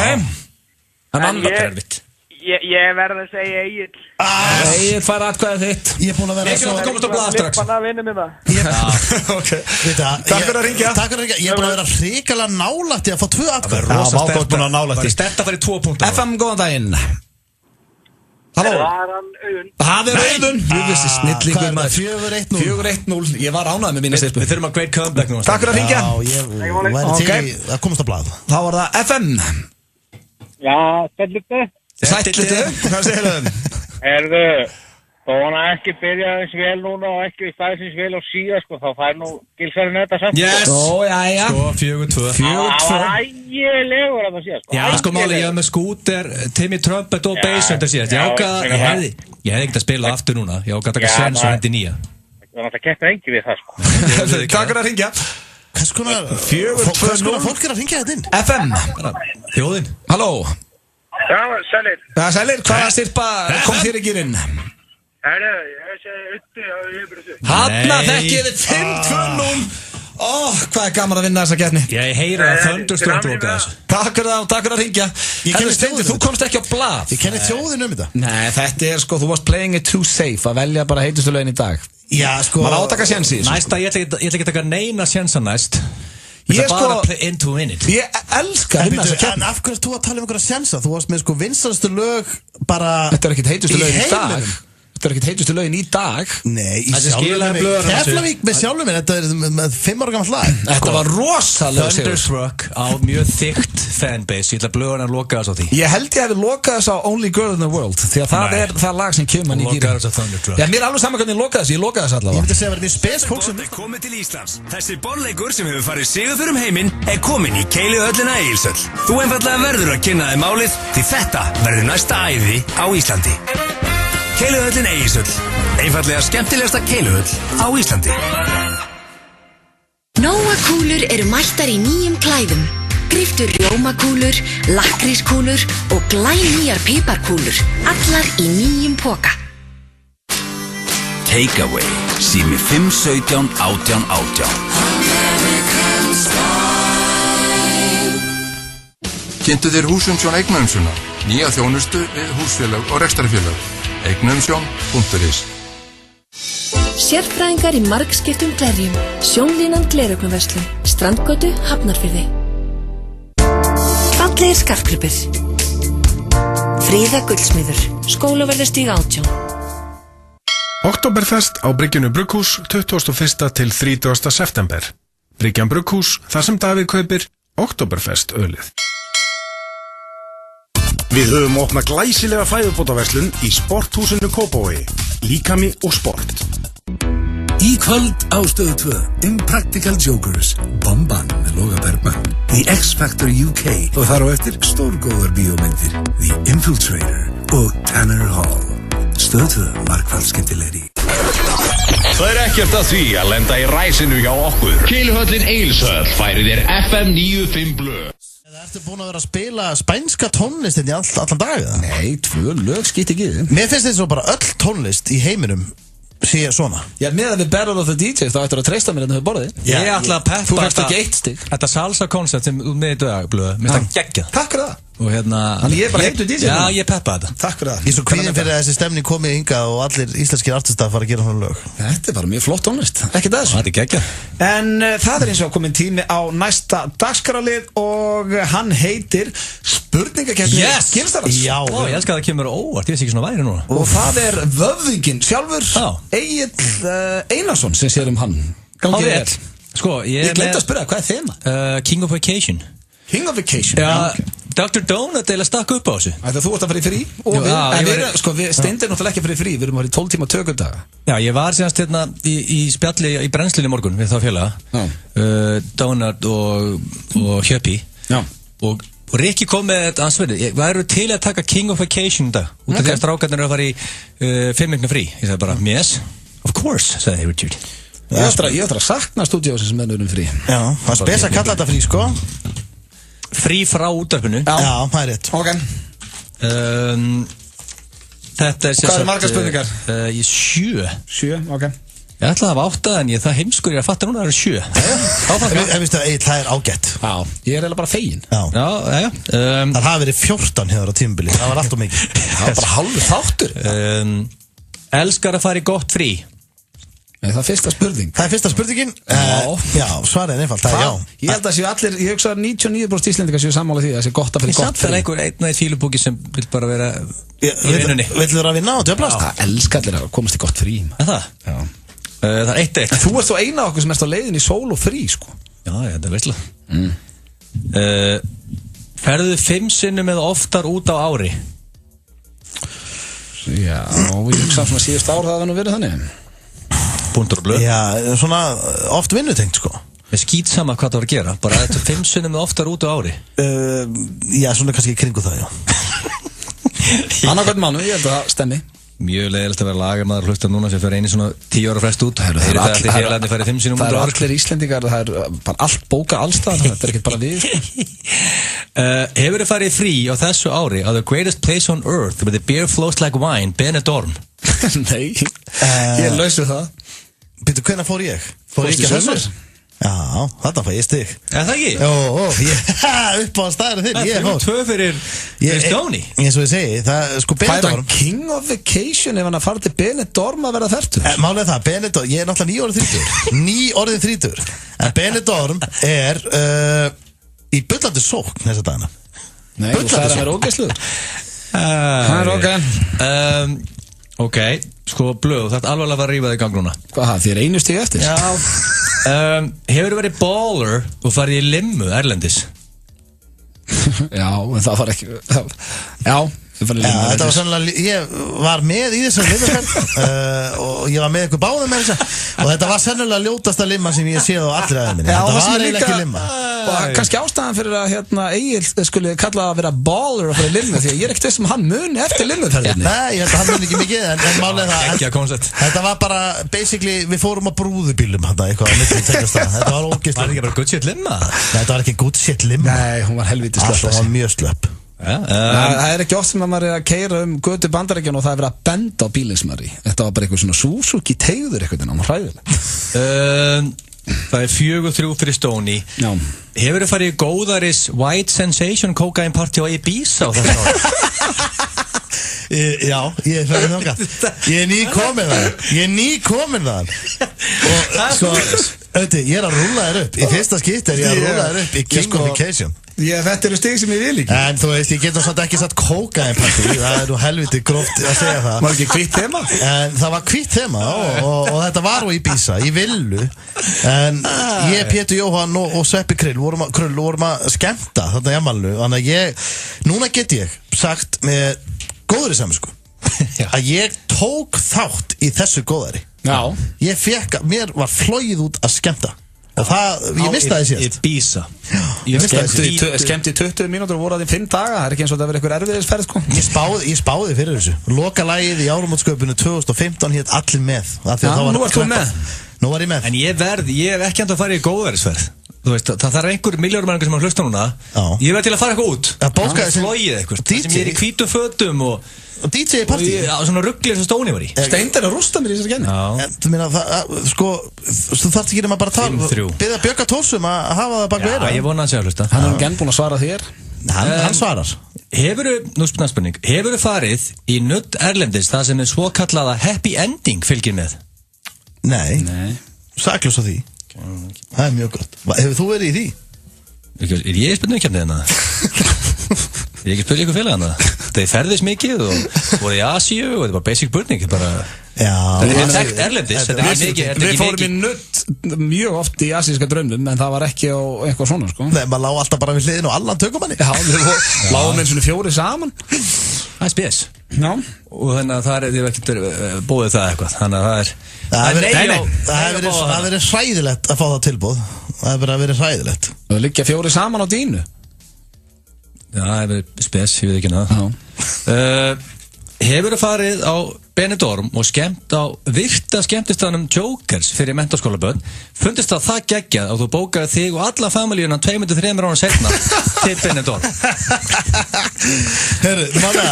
En annað er erfitt. Ég verði að segja Egill. Egill fara atkvæðið þitt. Ég er búin að vera svo... Ég komast á blað strax. Ég er bara að vinna með það. Ok. Takk fyrir að ringja. Takk fyrir að ringja. Ég er búin að vera hrikalega nálægt í að fá 2 atkvæði. Já, vágótt búin að nálægt í. Það er stert að fara í 2 punktar. FM, góðan daginn. Halló. Það er Auðun. Það er Auðun. Þú vissi snillingur maður. 4-1-0. 4-1-0. Ég var ánægð með mína sirpu. Við þurfum að great comeback nú. Takk fyrir að ringja. Já, ég væri til í að komast á blað. Þá var það FM. Já, Sætlutu. Sætlutu. Hvað segir þau? Herðu, þó hann ekki byrjaði eins vel núna og ekki staðis eins vel á síða, sko, þá fær nú gilsarinn þetta samt. Yes. Ó, jæja. Sko, 4-2. Það var ægilegur að það síðast. Já, sko, máli, ég hef með Scooter, Timmy Trumpet og Bassender síðast. Ég hefði ekkert að spila aftur núna. Ég ákvað að taka sens og hendi nýja. Það keppir engi við það, sko. Takk fyrir að ringja. Hvers konar fólk er að ringja þetta inn? FM. Þjóðin. Halló. Já, Sælir. Sælir, hvaða sirpa kom þér í gírinn? Herru, ég segi Utti á yfirbyrðu. Hanna þekkið þið 5-2-0. Ó, hvað er gaman að vinna þessa keppni. Ég heyra að Thunderstorm tóka þessu. Takk fyrir það og takk fyrir að ringja. Herru Steindi, þú komst ekki á blað. Ég kenni þjóðin þetta. Nei, þetta er sko, þú varst playing it too safe að velja bara heitustu lögin í dag. Já, sko. Maður átaka sjensi. Næsta, ég ætla ekki að taka neina sjensa næst. Ég bara play into win it. Ég elska hérna þessa keppni. En af hverju þú að tala einhverja sjensa? Þú varst með sko vinsalastu lög bara Þetta ekkert heitustu lögin í dag. Þetta ekkert heitustu lögin í dag. Nei, í sjálfum Keflavík með sjálfum þetta með 5 ára gamalt lag. Þetta var rosalega Thunderstruck á mjög þykkt fanbase. Ég ætla að blöðan að loka þess á því. Ég held ég hefði lokað þess á Only Girl in the World því að það það lag sem kemur mann í gýri. Já, mér er alveg saman hvernig ég lokaði þess. Ég lokaði þess allavega. Ég myndi segja að verði spes fólk komið til Íslands. Þessi bollleikur sem hefur farið sigur fyrir heiminn er komin í Keiluhöllina Egilshöll. Þú einfaldlega verður að kynna þér málið því þetta verður næsta æði á Íslandi. Keiluhöllin Egilshöll. Einfaldlega skemmtilegasta keiluhöll á Íslandi. Nóa-kúlur eru mættar í nýjum klæðum. Gríptu rjómakúlur, lakkrískúlur og glænýjar piparkúlur. Allar í nýjum poka. Takeaway, sími 517 18 18. Kynntu þér Húsumsjón Eignaumsjónar, nýja þjónustu við húsfélag og rekstrarfélag. Eignaumsjón.is. Sérfræðingar í margskiptum glerjum. Sjónlínan gleraugnverslun. Strandgötu, Hafnarfirði. Fallegir skartgripir. Fríða Gullsmiður. Skólaverðarstíg 18. Oktoberfest á Bryggjunu Brugghús 21. til 30. september. Bryggjan Brugghús, þar sem Davíð kaupir Oktoberfest ölið. Við höfum opnað glæsilega fæðubótaverslun í Sporthúsinu Kópavogi. Líkami og sport. Í kvöld á Stöð 2 Impractical Jokers, Bomban með Loga Bergman, The X Factor UK og þar á eftir stórgóðar bíómyndir The Infiltrator og Tanner Hall. Stöð 2 margfald skemmtilegri. Það er ekkert að því að lenda í ræsinu hjá okkur. Keiluhöllin Egilshöll færir þér FM 95 blöð. Ertu búin að vera að spila spænska tónlist í allan dag? Nei, 2 lög skýtt ekki. Mér finnst þetta svo bara öll tónlist í heiminum sé svona. Já, með að við Battle of the DJs þá ættir að treysta mér en það hefur borðið. Ég ætla að peppa Þú fækst ekki 1 stig. Þetta salsa koncept sem með í dag, blöð. Mér finnst það geggjað. Takk fyrir það. Og hérna Þannig ég er bara heitur DJ. Já, ég peppa þetta. Takk fyrir það. Ég er svo kvíðinn fyrir að þessi stemning komið hingað og allir íslenskir artistar fara að gera svona lög. Þetta er bara mjög flott tónlist. Ekki það. Þetta er geggjað. En það er eins og komin tími á næsta dagskrárlið og hann heitir spurningakeppni Gilsarans. Já. Ó, ég elska að það kemur óvart. Ég veist ekki svona væri núna. Og það er vöfðinginn sjálfur, Egill Einarsson sem sér hann. Gangið vel. Sko, ég gleymdi að spyrja, hvað er þema? King of Vacation. King of Vacation? Já, Dr. Donut eða stakk upp á þessu. Ætla þú ert að fara í frí og við steindir náttúrulega ekki að fara í frí, við erum að fara í 12 tíma tökudaga. Já, ég var síðanst hérna í spjalli í brennslunni morgun við þá félaga, Donut og Hjöppi. Já. Og Rikki kom með þetta ansverði, væru til að taka King of Vacation dag, út af því að strákarnir eru að fara í 5 vikna frí. Ég sagði bara, yes, of course, sagði Richard. Ég ætla að sakna stúdíósins með nöðunum frí. Já, það er spes að kalla þetta frí, sko. Frí frá útvarpinu. Já, það er rétt. Ok. Þetta er Hvað er margar spurningar? 7. 7, ok. Ég ætla að hafa 8 en það heimskur ég að fatta núna það eru 7. Ég veist að það er ágætt. Já, ég er eiginlega bara fegin. Já. Það hafi verið 14 hefur á tímabili, það var allt og mikið. Það var bara halvu þáttur. Elskar að fara í gott frí. Nei, það er fyrsta spurning. Það er fyrsta spurningin? Já, svarið er einfalt, það er já. Ég held að séu allir, ég hugsa að 99% Íslendingar séu sammála því að það sé gott að fyrir gott fyrir. Samt er einn og einn fílubúki sem vil bara vera í vinnunni. Vill þú vera að vinna á djöflast? Það elskar allir að komast í gott frí. Það? Já. Það er 1-1. Þú ert svo eina okkur sem erst á leiðin í sól og frí, sko. Já, þetta er veistlega. Ferðu 5 sinnum eða oftar út á ári? Já, ég hugsa svona síðust ár það nú verið þannig. Búndur og blöð. Já, svona oft vinnutengt, sko. Ég skýt sama hvað það var að gera. Bara þetta 5 sinnum eða oftar út á ári. Já, svona kannski kringu það, já. Annarkvæmt mánu, ég held að það stemmi. Mjög leiðilegt að vera lagarmaður hlusta núna sem fyrir eini svona 10 ára frest út. Það er allir heilarni færið 5 sinnum út á ári. Það eru allir Íslendingar, það er bara allt bóka allstað, þetta er ekkert bara við. Hefur þið farið frí á þessu ári á The Greatest Place on Earth where the beer flows like wine, Benidorm? Nei, ég lausu það. Býttu, hvenær fór ég? Fór ég ekki þessu? Já, þetta fæ ég stig. Það ekki? Jó, upp á staðinu þinn. Það er 2 fyrir Stóni. Eins og ég segi, það sko Benidorm. King of Vacation ef hann að fara til Benidorm að vera 30. Málið það, Benidorm, ég er náttúrulega 9 orðið 30. En Benidorm er í bullandi sókn þessa dagana. Nei, þú sagði að það er ógeðsluður. Það er ok. Ok, sko blöð, þetta er alveg að fara að rífa þig í gang núna. Hvað, þið er einu stig eftir? Já. Hefur þú verið baller og farið í limmu erlendis? Já, en það var ekki... Já, þetta var sannlega, ég var með í þessu limmuferð og ég var með ykkur báðum með þessa og þetta var sannlega ljótasta limma sem ég séð á allri aðeins minni. Þetta var eiginlega ekki limma. Og kannski ástæðan fyrir að Egil skulle kalla að vera baller og fyrir limmu því að ég er ekkert hann muni eftir limmuferðinni. Nei, ég held að hann muni ekki mikið en málið það, þetta var bara basically, við fórum á brúðubílum eitthvað á milli tveggja. Þetta var ógeðslega. Var þetta ekki bara good shit limma? Þetta var ekki good shit limma. Nei, hún var helvítið slöpp. Hún var mjög slöpp. Það er ekki oft sem að maður er að keyra götu Bandaríkjun og það er verið að benda á bílinn sem maður í. Þetta var bara eitthvað svona Suzuki teigður eitthvað en það var hræðilegt. Það er 4-3 fyrir Stóni. Hefur þið farið í góðaris White Sensation Cocaine Party á Ibiza á þessu ári? Já, ég er farið þangað. Ég er nýkomin þar. Og sko, ég er að rúlla þér upp. Í fyrsta skipt er ég að rúlla þér upp í King of Vacation. Þetta eru stig sem ég vil ekki. En þú veist, ég getur satt ekki satt Cocaine Party. Það er nú helviti gróft að segja það. Var ekki hvítt tema? En það var hvítt tema og þetta var á Ibiza, í villu. En ég, Pétur Jóhann og Sveppi Krull vorum að skemmta þarna í afmælinu. Þannig að núna get ég sagt með góðri samvisku að ég tók þátt í þessu góðari. Já. Mér var flogið út að skemmta. Og það, ég mistaði síðast. Ibiza. Skemmti í 20 mínútur og voru að því 5 daga. Það er ekki eins og það verið eitthvað erfiðisferð sko. Ég spáði fyrir þessu. Lokalagið í áramótsköpunu 2015 hét Allir með. Nú ert þú með. Nú var ég með. En ég hef ekki enda að fara í góðærisferð. Þú veist, það er einhver milljónumæringur sem að hlusta núna. Ég verð til að fara eitthvað út. Flóið eitthvað. Sem ég er í hvítum fötum og DJ partí. Já, svona rugglir sem Stóni var í. Steindar að rústa mér í þessari genni. Þú meina, sko, þú þarft ekki að bara tala. Byrja Björga Tórsum að hafa það bak við. Já, ég vona að sé að hlusta. Hann er genn búin að svara þér. Hann svarar. Nú spurning, hefurðu farið í nudd erlendis það sem er svo kallaða happy ending fylgir með? Nei. Saklaus á því. Það er mjög gott. Hefur þú verið í því? Er ég spurningkjarnið hérna? Ég ekki spurning ykkur félaganna. Það er ferðis mikið og voru í Asíu og þetta er bara basic spurning. Þetta er þekkt erlendis. Við fórum í nudd mjög oft í asíska draumum en það var ekki á eitthvað svona sko. Nei, maður lág alltaf bara við hliðin og allan tökum manni. Já, við lágum eins og 4 saman. Það er spes. Já. Og þannig að það er, þið hef ekkert búið það eitthvað. Þannig að það er... Það hefur verið hræðilegt að fá það tilbúð. Það hefur verið hræðilegt. Það liggja 4 saman á dínu. Já, það hefur verið spes, ég veit ekki það. Hefur þið farið á Benidorm og skemmt á virta skemmtistanum Jokers fyrir menntaskólabörn, fundist það geggjað að þú bókaði þig og alla familíuna 2-3 ára setna til Benidorm? Hörru, þú mála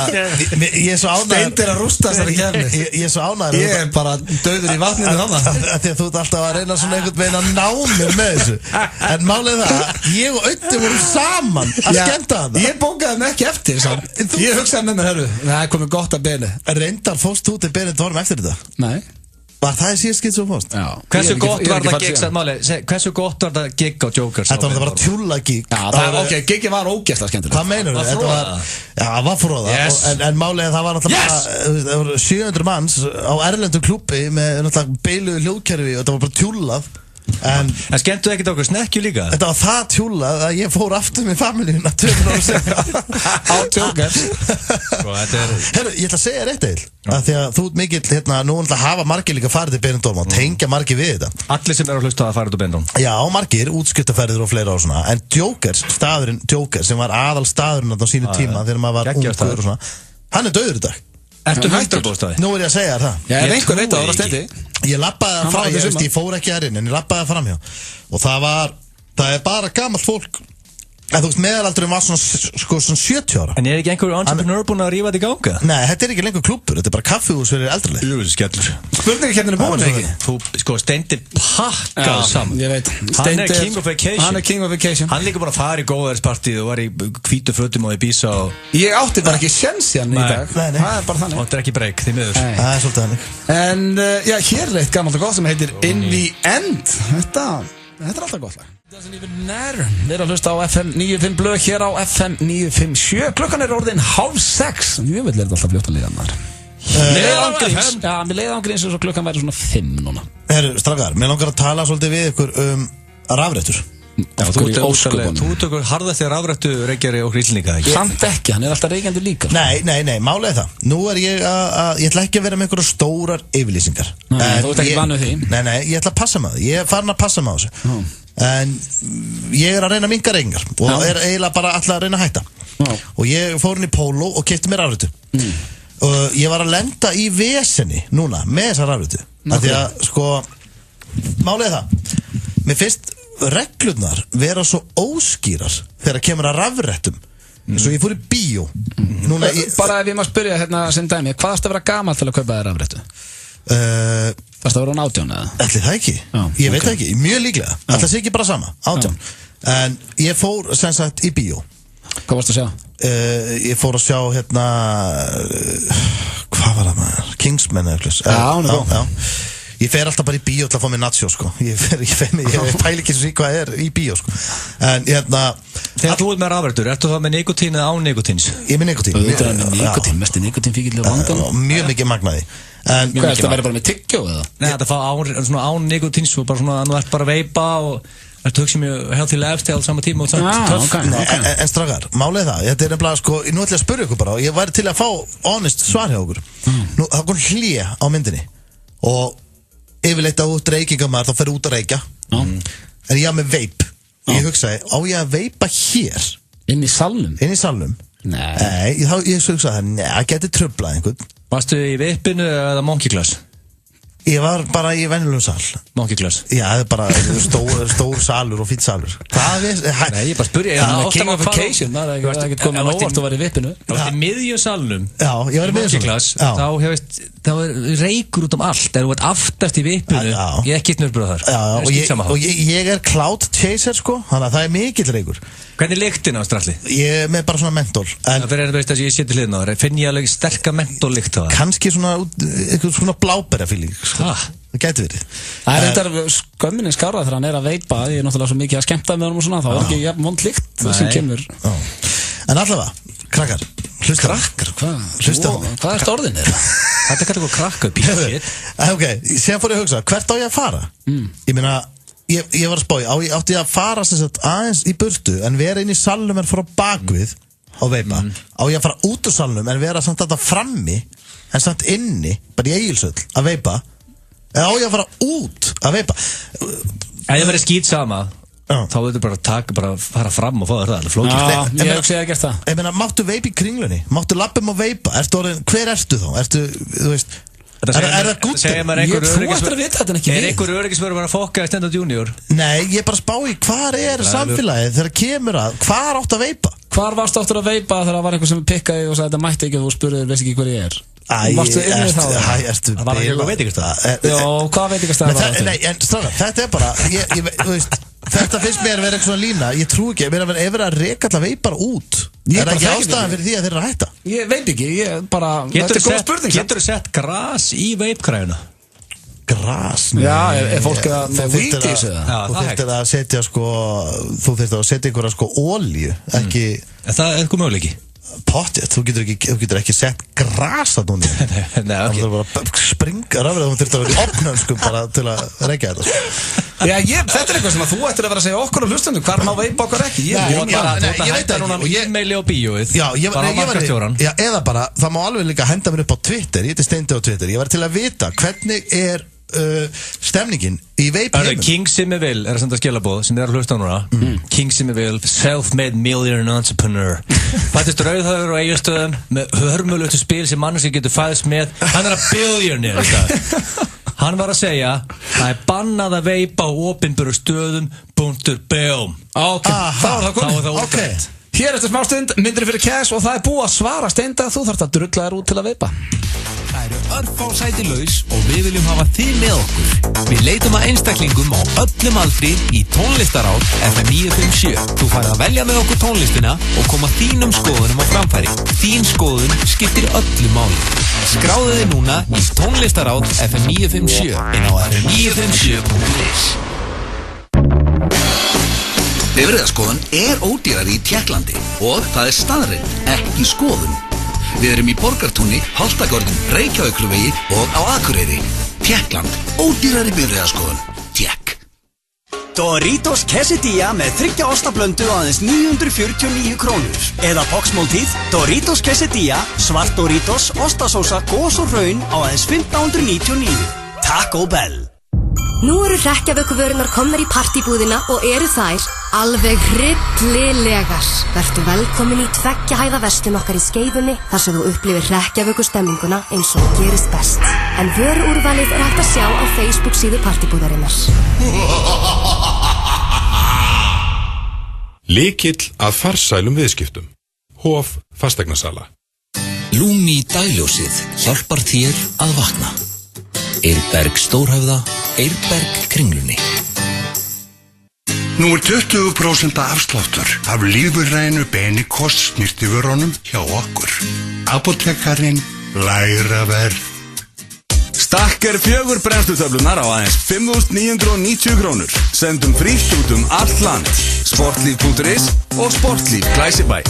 ég er svo ánægður. Steindir að rústa þessari kefni. Ég er svo ánægður. Ég er bara döður í vatninu þarna. Því að þú ert alltaf að reyna svona einhvern veginn að ná mér með þessu. En málið það, ég og Ötti vorum saman að skemmta það. Ég bókaði mig ekki eftir samt. Ég hugsaði með mér, hörru, það er komið gott að Beni. Reyndar fórst þú til Benidorm eftir þetta? Nei. Var það síðast skilt sem fórst? Já. Hversu gott var það gig, hversu gott var það gig á Jokers? Þetta var bara tjúlla gig. Ok, gigið var ógeðslega skemmtilegt. Hvað meinur þau? Já, það var fróða. En málið það var náttúrulega 700 manns á erlendu klúbbi með náttúrulega beiluðu hljóðkerfi og þetta var bara tjúllað. En skemmtu ekkert okkur snekkju líka? Þetta var það tjúllað að ég fór aftur með familíuna 2 ára senna á Jokers. Herru, ég ætla að segja rétt eil að því að þú ert mikill, nú ætla að hafa margir líka farið til Benidorm og tengja margir við þetta. Allir sem eru að hlusta að fara til Benidorm? Já, margir, útskriftarferðir og fleira og svona. En Jokers, staðurinn Jokers sem var aðal staðurinn á sínu tíma þegar maður var ungur og svona, hann er dauður í dag. Ertu hættur bóstaði? Nú er ég að segja það. Já, ef einhver veit að það var stendi. Ég lappaði það fram, ég fór ekki þar inn en ég lappaði það fram hjá. Og það er bara gamalt fólk En þú veist, meðalaldurinn var svona 70 ára. En ekki einhver entrepreneur búin að rífa þetta í ganga? Nei, þetta ekki lengur klúbbur, þetta bara kaffihús fyrir eldrileg. Jú, skellur. Spurningakefnin búin ekki? Þú, Steindi pakkað saman. Ég veit. Hann King of Vacation. Hann King of Vacation. Hann líka búin að fara í góðæðispartíð og var í hvítu fötum á Ibiza og... Ég átti bara ekki sjens í hann í dag. Nei. Það bara þannig. Og þetta ekki break, því miður. Það svolítið þannig. En, hér eitt gammalt og gott sem heitir In the End. Þetta alltaf gott lag. Doesn't even matter. Við að hlusta á FM 95 blöð hér á FM 957. Klukkan orðin 5:30. Ég veit þetta alltaf fljótt að leiða maður. Mér leiði ángríns og svo klukkan væri svona 5 núna. Strákar, mér langar að tala svolítið við ykkur rafrettur. Já, þú tökur harðast þér rafrættu reykjari og grillninga, ekki? Samt ekki, hann alltaf reykjandi líka. Nei, málið það. Nú ég ætla ekki að vera með einhverja stórar yfirlýsingar. Þú ert ekki vanur því? Nei, ég ætla að passa með það. Ég er farin að passa með þessu. En ég að reyna að minnka reykingar og er eiginlega bara alltaf að reyna að hætta. Og ég fór inn í Polo og keypti mér rafrættu. Og ég var að lenda í vesenni núna með þessa rafrættu. Því að, sko, málið það. Mér finnst reglurnar vera svo óskýrar þegar kemur að rafrættum. Svo ég fór í bíó. Bara ef ég maður spyrja hérna sem dæmi, hvað þarfst að vera gamalt til að kaupa þér rafrættu? Þarfst að vera á 18 eða? Ætli það ekki? Ég veit það ekki, mjög líklega. Ætli það sé ekki bara sama, 18. En ég fór sem sagt í bíó. Hvað varst að sjá? Ég fór að sjá hérna hvað var það maður? Kingsman eða eitthvað. Já. Ég fer alltaf bara í bíó til að fá mér nacho, sko. Ég pæli ekki svo hvað í bíó, sko. En hérna... Þegar þú ert með rafrættur, ertu það með nikotín eða án nikotíns? Ég er með nikotín. Þú ert með nikotín, mest nikotín fíkilega vandan. Mjög mikið magnaði. Hvað, þetta verður bara með tyggjó, eða? Nei, þetta fá svona án nikotíns og bara svona, nú ert bara að veipa og... Það hugsa mjög healthy lifestyle saman tíma og töff. En strákar, málið það, þetta er nefnilega sko, nú ætla ég að spyrja ykkur bara og ég væri til að fá honest svar hjá okkur. Nú, það kom hlé á myndinni og yfirleitt á reykingamæður þá fer út að reykja. En ég með veip. Ég hugsaði, á ég að veipa hér? Inn í salnum? Inn í salnum? Nei, ég hugsaði það, það geti tröflað einhvern. Varstu í veipinu eða monkey class? Ég var bara í venjulegum sal. Monkey class? Já, það er bara stór salur og fýtt salur. Nei, ég bara spurja. King of Vacation, það er ekkert komið á óvart að vera í vippinu. Það var í miðjum salnum. Já, ég var í miðjum salnum. Þá er reykur út allt. Það er aftast í vippinu. Ég er ekki snurbröð þar. Já, og ég er cloud chaser, sko. Þannig að það er mikill reykur. Hvernig lyktin á stralli? Ég er með bara svona mentól. Það fyrir að ég seti hliðna á það. Finn ég alveg sterka mentóllykt á það? Kannski svona bláberjafíling. Það gæti verið. Það er reyndar skömminni skárað þegar hann er að veipa. Ég er náttúrulega svo mikið að skemmta með honum og svona. Þá er ekki jafn vond lykt sem kemur. En allavega, krakkar. Krakkar? Hvað er orðin þér? Þetta er eitthvað krakka. Ok, síðan fór ég að hugsa, hvert á ég að fara? Ég meina, ég var að spá, átti ég að fara aðeins í burtu en vera inn í salnum en fara á bakvið á veipa. Á ég að fara út úr salnum en vera samt þetta frammi en samt inni, bara í Egilshöll að veipa. Eða á ég að fara út að veipa. Ef það verið skýt sama þá veitur bara að fara fram og fá það alveg flókist. Já, ég hugsi að ég gert það. Ég meina, máttu veipa í kringlunni? Máttu lappum og veipa? Hver ertu þá? Þú veist, er það gútt? Þú ættir að vita þetta ekki. Er einhver öryggisvörður að fokka í Stand Up Junior? Nei, ég er bara að spá í hvar er samfélagið þegar kemur að, hvar átt að veipa? Hvar varst áttur að veipa þegar það var einhver sem pikkaði og sagði þetta mætti ekki og þú spurðir, veist ekki hver ég er? Það var ekki eitthvað veitingastað. Já, hvað veitingastað var þetta? Nei, en stráðar, þetta er bara þú veist, þetta finnst mér að vera eitthvað svona lína. Ég trú ekki, ég verið að reka alltaf veipar út. Er það ekki ástæðan fyrir því að þeir eru að hætta? Ég veit ekki, ég bara Getur þú sett gras í veipkræfuna? Gras? Já, er fólk að víti þessu það? Þú þurftir að setja þú þurftir að setja einhverja olíu, ekki Það er eitthvað möguleiki Pottið, þú getur ekki sett gras að núni. Nei, ok. Það er bara springa rafrið, þú þurftir að vera í opnum bara til að reykja þetta. Já, þetta er eitthvað sem að þú ættir að vera að segja okkur á hlustundum, hvar má veipa okkur ekki? Ég veit það ekki. Ég meili á bíóið, bara á markastjóran. Já, eða bara, það má alveg líka henda mér upp á Twitter, ég heiti Steindi á Twitter, ég var til að vita hvernig er stemningin í veipheimum. King Simmerville er að senda skilabóð sem þið er að hlusta á núna. King Simmerville, self-made millionaire entrepreneur. Fættist rauðhöfur og Egilsstöðum með hörmulötu spil sem manneski getur fæðist með. Hann er að billionaire í dag. Hann var að segja það bannað að veipa á opinberu stöðum .beum. Ok, þá er það komið. Okay. Hér eftir smástund, myndir fyrir cash og það er búið að svara Steinda, þú þarft að drulla þér út til að veipa. Það eru örfá sæti laus og við viljum hafa þið með okkur. Við leitum að einstaklingum á öllum aldri í tónlistaráð FM 957. Þú færð að velja með okkur tónlistina og koma þínum skoðunum á framfæri. Þín skoðun skiptir öllu máli. Skráðu þið núna í tónlistaráð FM 957 inn á fm957.is. Bifreiðaskoðun er ódýrari í Tékklandi og það er staðreynd, ekki skoðun. Við erum í Borgartúni, Holtagörðum, Reykjavíkurvegi og á Akureyri. Tékkland, ódýrari bifreiðaskoðun. Tékk. Doritos Quesadilla með 3 ostablöndu á aðeins 949 krónur. Eða boxmáltíð, Doritos Quesadilla, svart Doritos, ostasósa, gos og hraun á aðeins 1599. Taco Bell. Nú eru hrekkjavökuvörunar komnar í partýbúðina og eru þær alveg hryllilegar. Vertu velkomin í 2 hæða verslun okkar í Skeifunni þar sem þú upplifir hrekkjavökustemminguna eins og gerist best. En vöruúrvalið er hægt að sjá á Facebook síðu partýbúðarinnar. Lykill að farsælum viðskiptum. Hof fasteignasala. Lumi dagljósið hjálpar þér að vakna. Eirberg Stórhöfða, Eirberg Kringlunni. Nú er 20% afsláttur af lífrænu Benikost snyrtivörunum hjá okkur. Apótekarinn lægra verð. Stakkar 4 brennslutöflunar á aðeins 5.990 krónur. Sendum frítt út allt land. Sportlíf.is og Sportlíf Glæsibæ.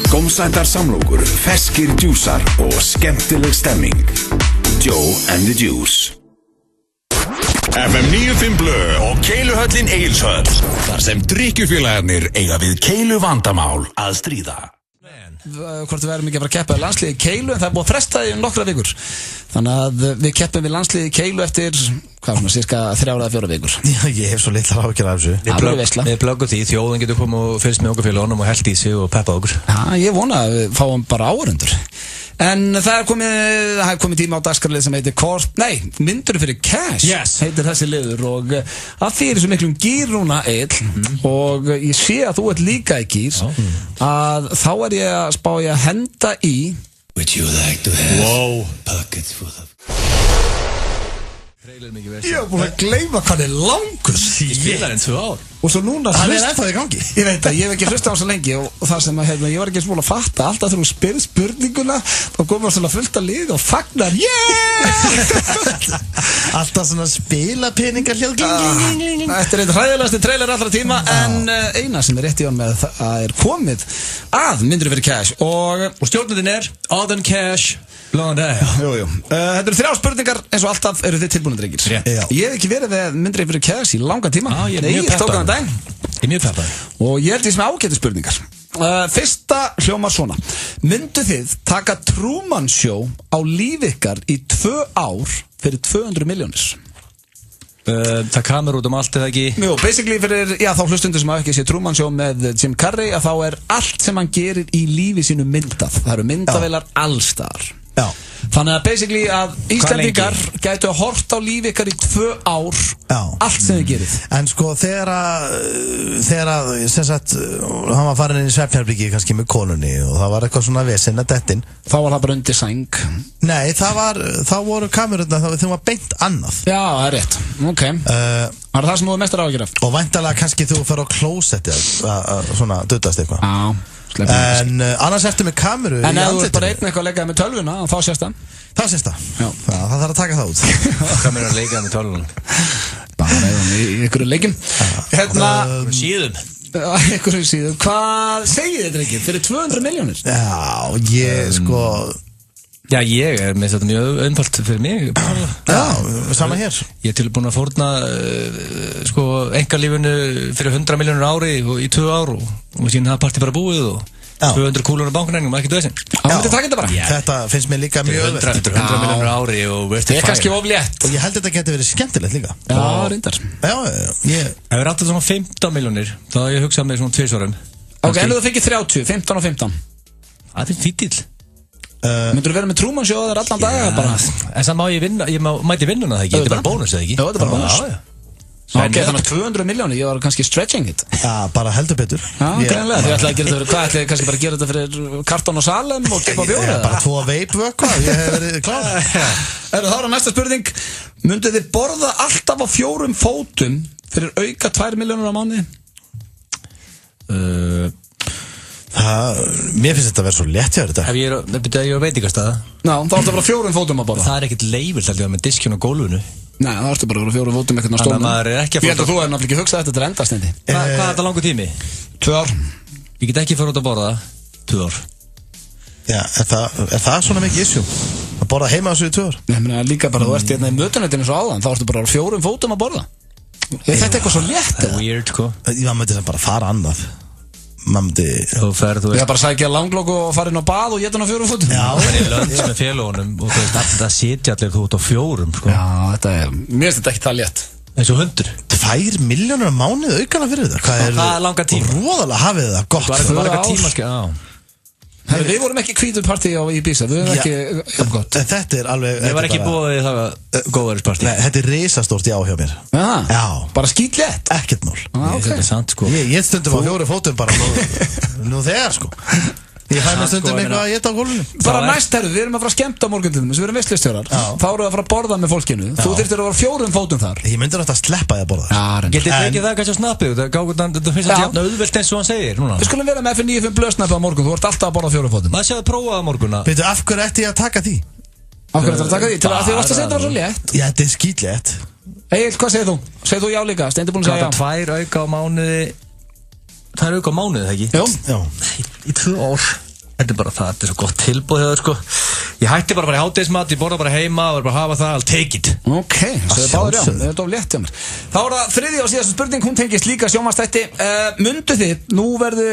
Gómsætar samlokur, ferskir djúsar og skemmtileg stemming. Joe and the Juice. FM 95 Blö og Keiluhöllin Egilshöll. Þar sem drykkjufélagarnir eiga við keilu vandamál að stríða. Hvort við erum ekki að fara að keppa í landsliði í Keilu, en það er búið að fresta því nokkra vikur. Þannig að við keppum við landsliði í Keilu eftir, cirka 3 eða 4 vikur. Já, ég hef svo litlar áhyggjur af þessu. Við blöggum því, þjóðin getur komið og fylgst með okkur félagum og held í sig og peppa okkur. Já, ég vona að við fáum bara áhorfendur. En það er komið tíma á dagskrárlið sem heitir myndur fyrir cash, heitir þessi liður, og að því er svo miklum gýr núna, Egill, og ég sé að þú ert líka í gýr, að þá er ég að spá ég að henda í Would you like to have pockets full of Ég hef búin að gleyma hvað er langur. Ég spilaði enn 2 ár. Og svo núna hann er ennþá í gangi. Ég veit að ég hef ekki hlusta á svo lengi og það sem að ég var ekki smúl að fatta alltaf þegar hún spyrir spurninguna þá komur svona fullt að lið og fagnar alltaf svona spilapeningar hljóð. Þetta er einn hræðilegasti trailer allra tíma en eina sem er rétt í hann með það er komið að myndur fyrir cash og stjórnundin er Alden Cash Blondale. Þetta eru 3 spurningar eins og alltaf eru þið tilbúinir drengir. Ég hef ekki verið með myndri fyrir cash í langa tíma. Ég er mjög peppaður. Og ég held því sem ágæti spurningar. Fyrsta hljómar svona. Myndu þið taka Truman Show á líf ykkar í 2 ár fyrir 200 milljónir? Það kamur út allt eða ekki? Jú, basically fyrir, þá hlustundur sem hafa ekki séð Truman Show með Jim Carrey að þá er allt sem hann gerir í lífi sínu myndað. Það eru myndavélar allstaðar. Þannig að basically að Íslendingar gætu að horta á lífi ykkar í 2 ár allt sem þið gerið. En sko þegar sem sagt hann var farin inn í svefnherbyggi kannski með konunni og það var eitthvað svona vesen að dettin þá var það bara undir sæng. Nei, þá voru kamerunna þeim var beint annað. Já, það er rétt. Ok. Var það sem þú mestar áhyggjur af? Og væntanlega kannski þú fer á klósetti að svona duttast eitthvað. En annars eftir með kameru en ef þú ert bara einn eitthvað að leikaði með tölvuna þá sést það. Það sést það. Það þarf að taka það út. Kameru að leikaði með tölvuna bara í einhverju leikim síðum. Einhverju síðum. Hvað segir þetta ekki fyrir 200 milljónir? Já, ég sko Já, ég er með þetta mjög einfalt fyrir mig. Já, sama hér. Ég er tilbúin að fórna einkalífinu fyrir 100 milljónir ári í 2 ár og síðan það partí bara búið og 200 kúlur á bankunæringum, ekki döðsinn. Þetta finnst mér líka mjög 100 milljónir ári og þetta er kannski oflétt. Og ég held þetta geti verið skemmtilegt líka. Já, reyndar. Ef við rættum svona 15 milljónir þá hef ég hugsað með svona 2 árum. Ok, en þú fengið 30, 15 og 15. Það er fítill. Myndur þú vera með Truman Show þar allan dag bara? En það má ég vinna, ég mæti vinnuna það ekki. Þetta er bara bónus, eða ekki? Já, þetta er bara bónus. Ok, þannig að 200 miljónir, ég var kannski stretching it. Já, bara heldur betur. Já, greinlega. Þið ætlaði að gera þetta fyrir, hvað ætlaði kannski bara að gera þetta fyrir Karton og Salem og gefa bjóra? Bara 2 veipvökva, ég hef verið klár. Það er næsta spurning. Myndu þið borða alltaf á 4 fótum fyrir auka 2 milljónir á mánuði? Mér finnst þetta að vera svo létt hjá þetta. Ef ég er á veitingastað. Já, þá ertu bara 4 fótum að borða. Það er ekkert leifilt að lifa með diskjun á gólfinu. Nei, það ertu bara 4 fótum eitthvað á stólnum. Þannig að maður er ekki að Ég held að þú hefði náttúrulega ekki hugsað þetta til endast endi. Hvað er þetta langur tími? 2 ár. Ég get ekki fara út að borða 2 ár. Já, er það svona mikið issue? Að borða heima þessu í 2 ár? Nei, menn líka bara, þú ert hérna í mötunetinu svo áðan, þá ertu bara 4 fótum að borða. Er þetta eitthvað svo létt? Weird, sko. Ég myndi sem bara fara annað. Þú ferð, þú veist. Ég bara sækja langlokk og fara inn á bað og geta hann á 4 fótum. Já, það er lönns með félagunum og þú veist, það sitja allir þú út á 4, sko. Já, þetta er, mér finnst þetta ekki það létt. Eins og hundur. 2 milljónir á mánuði aukana fyrir þetta. Hvað er langa tíma? Róðalega hafið það gott. Það var eitthvað tíma, sko, já. Við vorum ekki kvítupartí á Ibiza, við vorum ekki gott. Þetta er alveg... Ég var ekki búið í það góðverðispartí. Nei, þetta er risastórt já hjá mér. Já, bara skítlétt. Ekkert mál. Þetta er sant, sko. Ég stundum á 4 fótum bara nú þegar, sko. Ég fæ mér stundum eitthvað að geta á gólfinu. Bara næst, herru, við erum að fara að skemmta á morgun til þess, við erum veistlustjórar. Þá erum við að fara að borða með fólkinu. Þú þyrftir að vera 4 fótum þar. Ég myndir að sleppa því að borða. Getið tekið það kannski að snappið? Það finnst þetta jafn auðvelt eins og hann segir núna. Við skulum vera með F95 blöðsnappi á morgun, þú ert alltaf að borða 4 fótum. Maður séu að prófa það á morgunna. Veitu, af hverju ætti ég að taka því? Af hverju ætti að taka því? Til að því varst að segja þetta var svo létt. Já, þetta er skítlétt. Egil, hvað segir þú? Segir þú já líka? Steindi búin að segja já. 2 auka á mánuði. 2 auka á mánuði, það ekki? Jú. Í 2 ár. Þetta er bara það, þetta er svo gott tilbúð hjá þér, sko. Ég hætti bara í hádegismat, ég borða bara heima og bara hafa það, I'll take it. Ok, það er báður já, þetta er of létt hjá mér. Þá er það 3. og síðasta spurning, hún tengist líka sjónvarpsþætti. Mundu þið, nú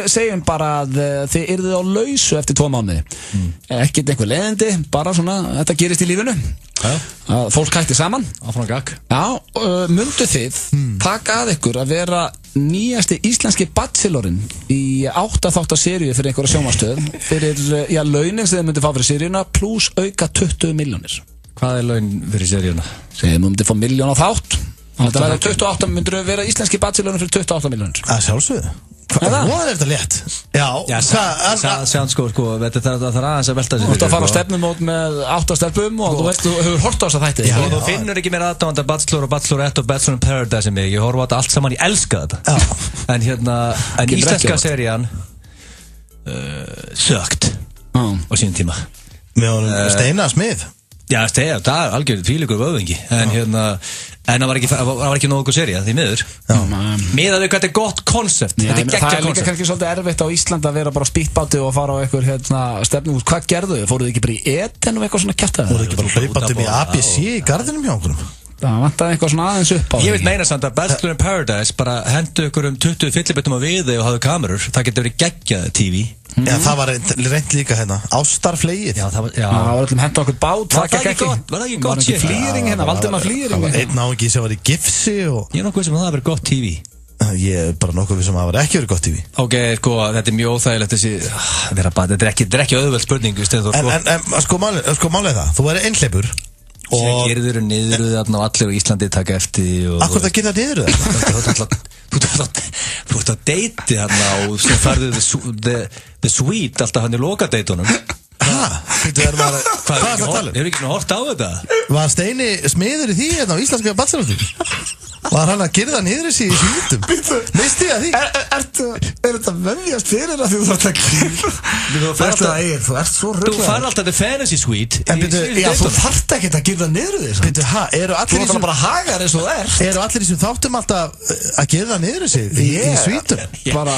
segjum bara að þið yrðið á lausu eftir 2 mánuði. Ekkert einhver leiðindi, bara svona, þetta gerist í lífinu. Að fólk hætti saman. Áfram gakk. Já, mundu þið taka að ykkur að vera nýjasti íslenski bachelorinn í 8 þáttar seríu fyrir einhverja sjónvarpsstöð fyrir, launin sem þið myndi fá fyrir seríuna pluss auka 20 milljónir. Hvað er laun fyrir seríuna? Segjum þið myndi fá 1 milljón á þátt. Þetta verður 28, myndur þau vera íslenski bachelorinn fyrir 28 milljónir. Það sjálfsögðu. Hvað er þetta létt? Já, það sko, þetta er aðeins að velta sér. Þú ert að fara á stefnumót með 8 stelpum og þú hefur hort á þess að þætti. Þú finnur ekki mér aðdáðanda Bachelor og Bachelorette og Bachelor in Paradise sem ég horfa á þetta allt saman, ég elska þetta. En íslenska serían sögt á sínum tíma. Með Steina Smith. Já, Steina, það er algjörð tvíleikur vöðvengi. En það var ekki nógu góð sería, því miður. Miðað við hvað þetta er gott konsept. Þetta er geggja konsept. Það er líka kannski svolítið erfitt á Íslandi að vera bara á spýtbáti og fara á einhver stefnum. Hvað gerðu þau? Fóruðu ekki bara í Eden og eitthvað svona kjaftaði? Fóruðu ekki bara hlaupandi í ABC í garðinum hjá okkur? Það vantaði eitthvað svona aðeins upp á. Ég veit meina samt að Bachelor in Paradise bara hendu ykkur 20 fyllibittum á viði og hafðu kamerur. Það getur verið geggjað TV. Já, það var reynd líka hérna. Ástarflegið. Já, það var öllum hendu okkur bát. Var það ekki gott? Var ekki flýring hérna? Valdum að flýring. Það var einn náungi sem var í gifsi og... Ég er nokkuð sem að það verið gott TV. Ég er bara nokkuð sem að það var ekki verið gott TV. Ok, sko, þetta er mjög óþægilegt þessi... Þetta er ekki auðveld spurning. En sko málið það. Þú væri einhleipur. Sér gerður niður þarna og allir á Íslandi taka eftir. Akkur það gerða niður það? Þú ert að deiti þarna og svo færðu the suite alltaf hann í lokadeitunum. Hvað er það að tala um? Hefur ekki hort á þetta? Var Steini smiður í því hérna á íslenska bachelorðu? Var hann að gerða niður þessi í svítum? Misti ég að því? Er þetta vefjast fyrir að þú þarft að kýra? Þú ert svo röglega. Þú fær alltaf the fantasy suite. Já, þú þarft ekki að gerða niður þess. Þú þarft bara að haga þess og þér. Eru allir þessum þáttum alltaf að gerða niður þessi í svítum? Bara...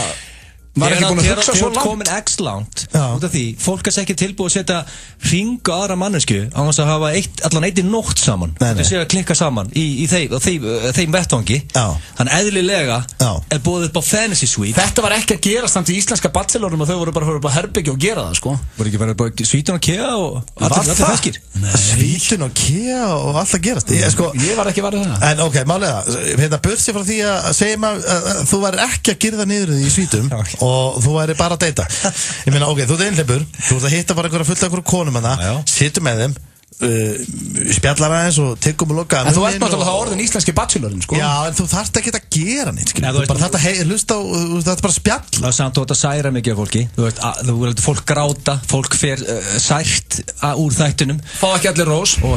Var ekki búin að hugsa svo langt. Komin x langt út af því, fólk er ekki tilbúið að setja hring á aðra mannesku á þess að hafa allan eitt í nótt saman. Þú séu að klikka saman í þeim vettvangi. Þannig eðlilega er búið upp á fantasy suite. Þetta var ekki að gera samt í íslenska bachelorum og þau voru bara að höra upp á herbyggja og gera það, sko. Voru ekki bara svítun og kea og allir feskir? Svítun og kea og allt að gerast. Ég var ekki varðið það. En ok, málega, hérna bursi frá því að segjum að þú var ekki að gera það niður í svítum og þú væri bara að deyta. Ég meina, ok, þú ert einhleipur, þú ert að hitta bara einhverja fullt af einhverju konum hana, situr með þeim, spjallar aðeins og tyggum og loka. En þú ert náttúrulega það orðin íslenski bachelorinn, sko. Já, en þú þarft ekki að gera neitt, skilur. Þú bara þarft að hlusta og þú þarft bara að spjalla. Það er samt þú ert að særa mikið af fólki. Þú veist, fólk gráta, fólk fer sært úr þættinum. Fá ekki allir rós. Og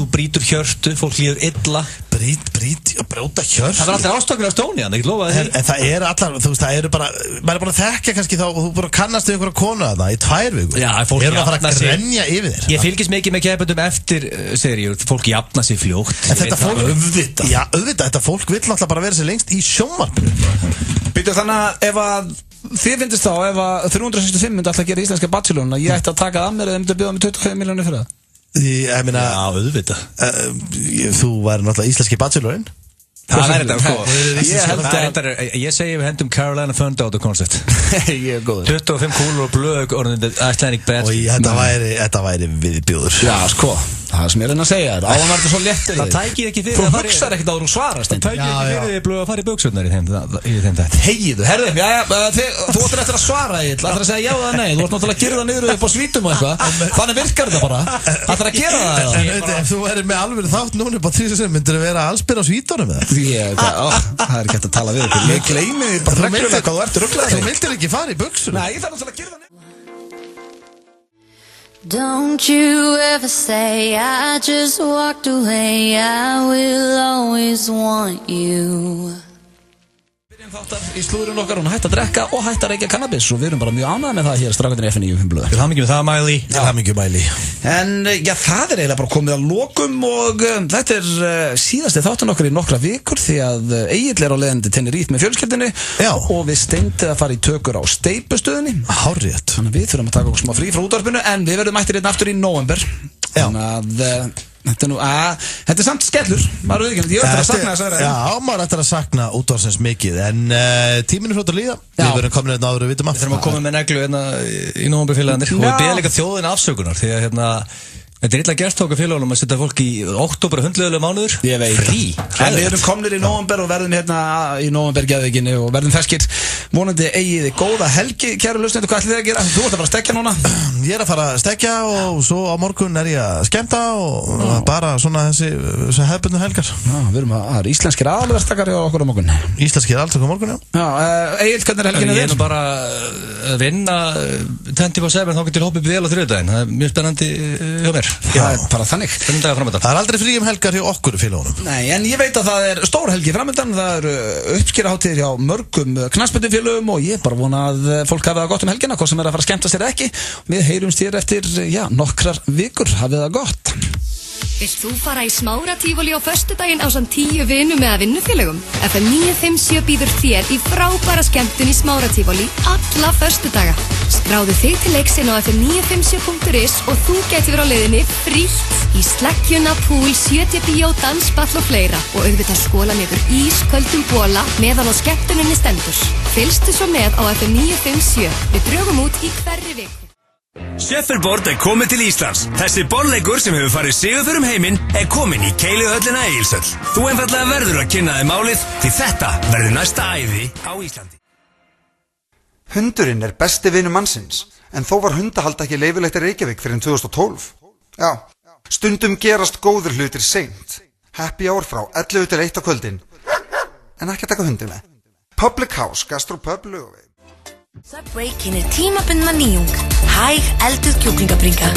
þú brýtur hjörtu, fólk líður illa. Brjóta hjörtu. Það var alltaf ástökkur af stóni, ég get lofaði því. En það eru allar, þú veist, það eru bara, maður er bara að þekka kannski þá og þú bara kannast við einhverja konu að það í 2 vikur. Já, fólk jafna sig. Eru að fara að grenja yfir þér. Ég fylgist mikið með keppendum eftir seríur, fólk jafna sig fljótt. En þetta fólk, auðvitað, þetta fólk vill náttúrulega bara vera sér lengst í sjónvarpinu. Býtu þannig að ef að þið finnst þá, ef að 365 myndi alltaf gera íslenska bachelorinn, að ég ætti að taka það að mér eða myndi að bjóða mig 25 milljónir fyrir það? Ég meina, já, auðvitað. Þú væri náttúrulega íslenski bachelorinn. Það er þetta, ég segi við hendum Carolina Fundauto koncept. Ég er góður. 25 kúlur og blöð orðin Icelandic Bed. Þetta væri viðbjóður. Já, sko, það sem ég reyna að segja þér. Áðan var þetta svo léttir. Það tækir ekki fyrir þú hugsar ekkert áður og svarast. Það tækir ekki fyrir því blöð að fara í buxurnar í þeim þetta. Heiðu, herðu, þú ættir eftir að svara í ættir að segja já eða nei. Þú ættir náttúrulega að gera það niður upp á svítum og eitthvað. Þannig virkar þetta bara. Ættir að gera það. Ef þú væri með alveg þátt núna upp á 3 sem myndir vera allsbyr á svítunum með það er ekki hægt að tala við ykkur. Ég gleymi því bara reglulega hvað þú ert rugglaður. Þú vildir ekki fara í buxunum. Nei, ég þarf náttúrulega að gera það. Don't you ever say I just walked away. I will always want you. Þáttar í slúðurinn okkar, hún hætti að drekka og hætti að reykja kannabis og við erum bara mjög ánægðir með það hér strákarnir í FN95 blöð. Til hamingju með það, Mæli. Til hamingju, Mæli. En já, það er eiginlega bara komið að lokum og þetta er síðasti þáttan okkar í nokkra vikur því að Egill er á leiðandi Tenerife með fjölskyldinni og við steindið að fara í tökur á Steipustöðinni. Hárrétt. Þannig að við þurfum að taka okkur smá frí frá útvarpinu en við verðum mættir hérna aftur í nóvember. Þannig að þetta er samt skellur, maður auðvitað, ég ætla að sakna þess að Já, maður ætla að sakna útvarsins mikið, en tíminu flott að líða, við verðum komin hérna áður og vitum Við þurfum að koma með neglu hérna í nóvemberfélagarnir og við beðum líka þjóðina afsökunar, því að hérna þetta er illa gert okkar félagunum að setja fólk í október 100 mánuður frí. En við erum komnir í nóvember og verðum hérna í nóvembergeðvíkinni og verðum ferskir. Vonandi eigið þið góða helgi, kæru hlustandi, hvað ætlið þið að gera? Þú ert að fara að stekja núna? Ég er að fara að stekja og svo á morgun er ég að skemmta og bara svona þessi hefðbundnu helgar. Já, það er íslenskir aðalverktakar hjá okkur á morgun. Íslenskir aðalverktakar á morgun, já. Egill, hvernig er helginu þér? Ég er nú bara að vinna 24/7 þá getur hoppið vel á þriðjudaginn. Það er mjög spennandi hjá mér. Það er bara þannig. Það er aldrei frí helgar hjá okkur félagunum. Nei, en ég veit að það er stór helgi framöndan. Það eru uppskerahátíðir hjá mörgum knattspyrnufélögum og ég bara vona að fólk hafi það gott um helgina, hvort sem er að fara að skemmta sér ekki. Við heyrumst hér eftir, nokkrar vikur. Hafið það gott. Vilt þú fara í smáratífóli á föstudaginn ásamt 10 vinum eða vinnufélögum? FM957 býður þér í frábæra skemmtun í smáratífóli alla föstudaga. Skráðu þig til leiksinn á fm957.is og þú gæti verið á leiðinni frítt í sleggjuna, púl, 7 bíó, dansball og fleira og auðvitað skóla niður ísköldum bóla meðan á skemmtuninni stendur. Fylgstu svo með á FM957. Við drögum út í hverri viku. Shuffleboard er komið til Íslands. Þessi borleikur sem hefur farið sigurför heiminn er komin í Keiluhöllina Egilshöll. Þú einfallega verður að kynna þig málið því þetta verður næsta æði á Íslandi. Hundurinn er besti vinur mannsins, en þó var hundahald ekki leyfilegt í Reykjavík fyrir 2012. Já, stundum gerast góður hlutir seint. Happy hour frá 11 til 1 á kvöldin. En ekki að taka hundin með. Public House, Gastropub, Laugavegi. Subway kynir tímabundna nýjung. Hæg elduð kjúklingabringa.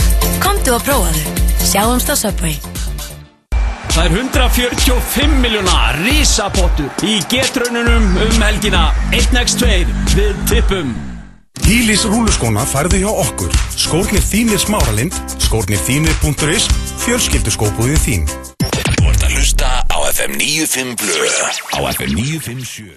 Komdu að prófa þau. Sjáumst á Subway. Það er 145 miljóna risapottur í getraununum helgina 1x2 við tippum. Hýlis rúluskóna færðu hjá okkur. Skórnir þínir Smáralind, skórnir þínir.is, fjölskylduskóbúðið þín. Þú ert að hlusta á FM95 blöð á FM957.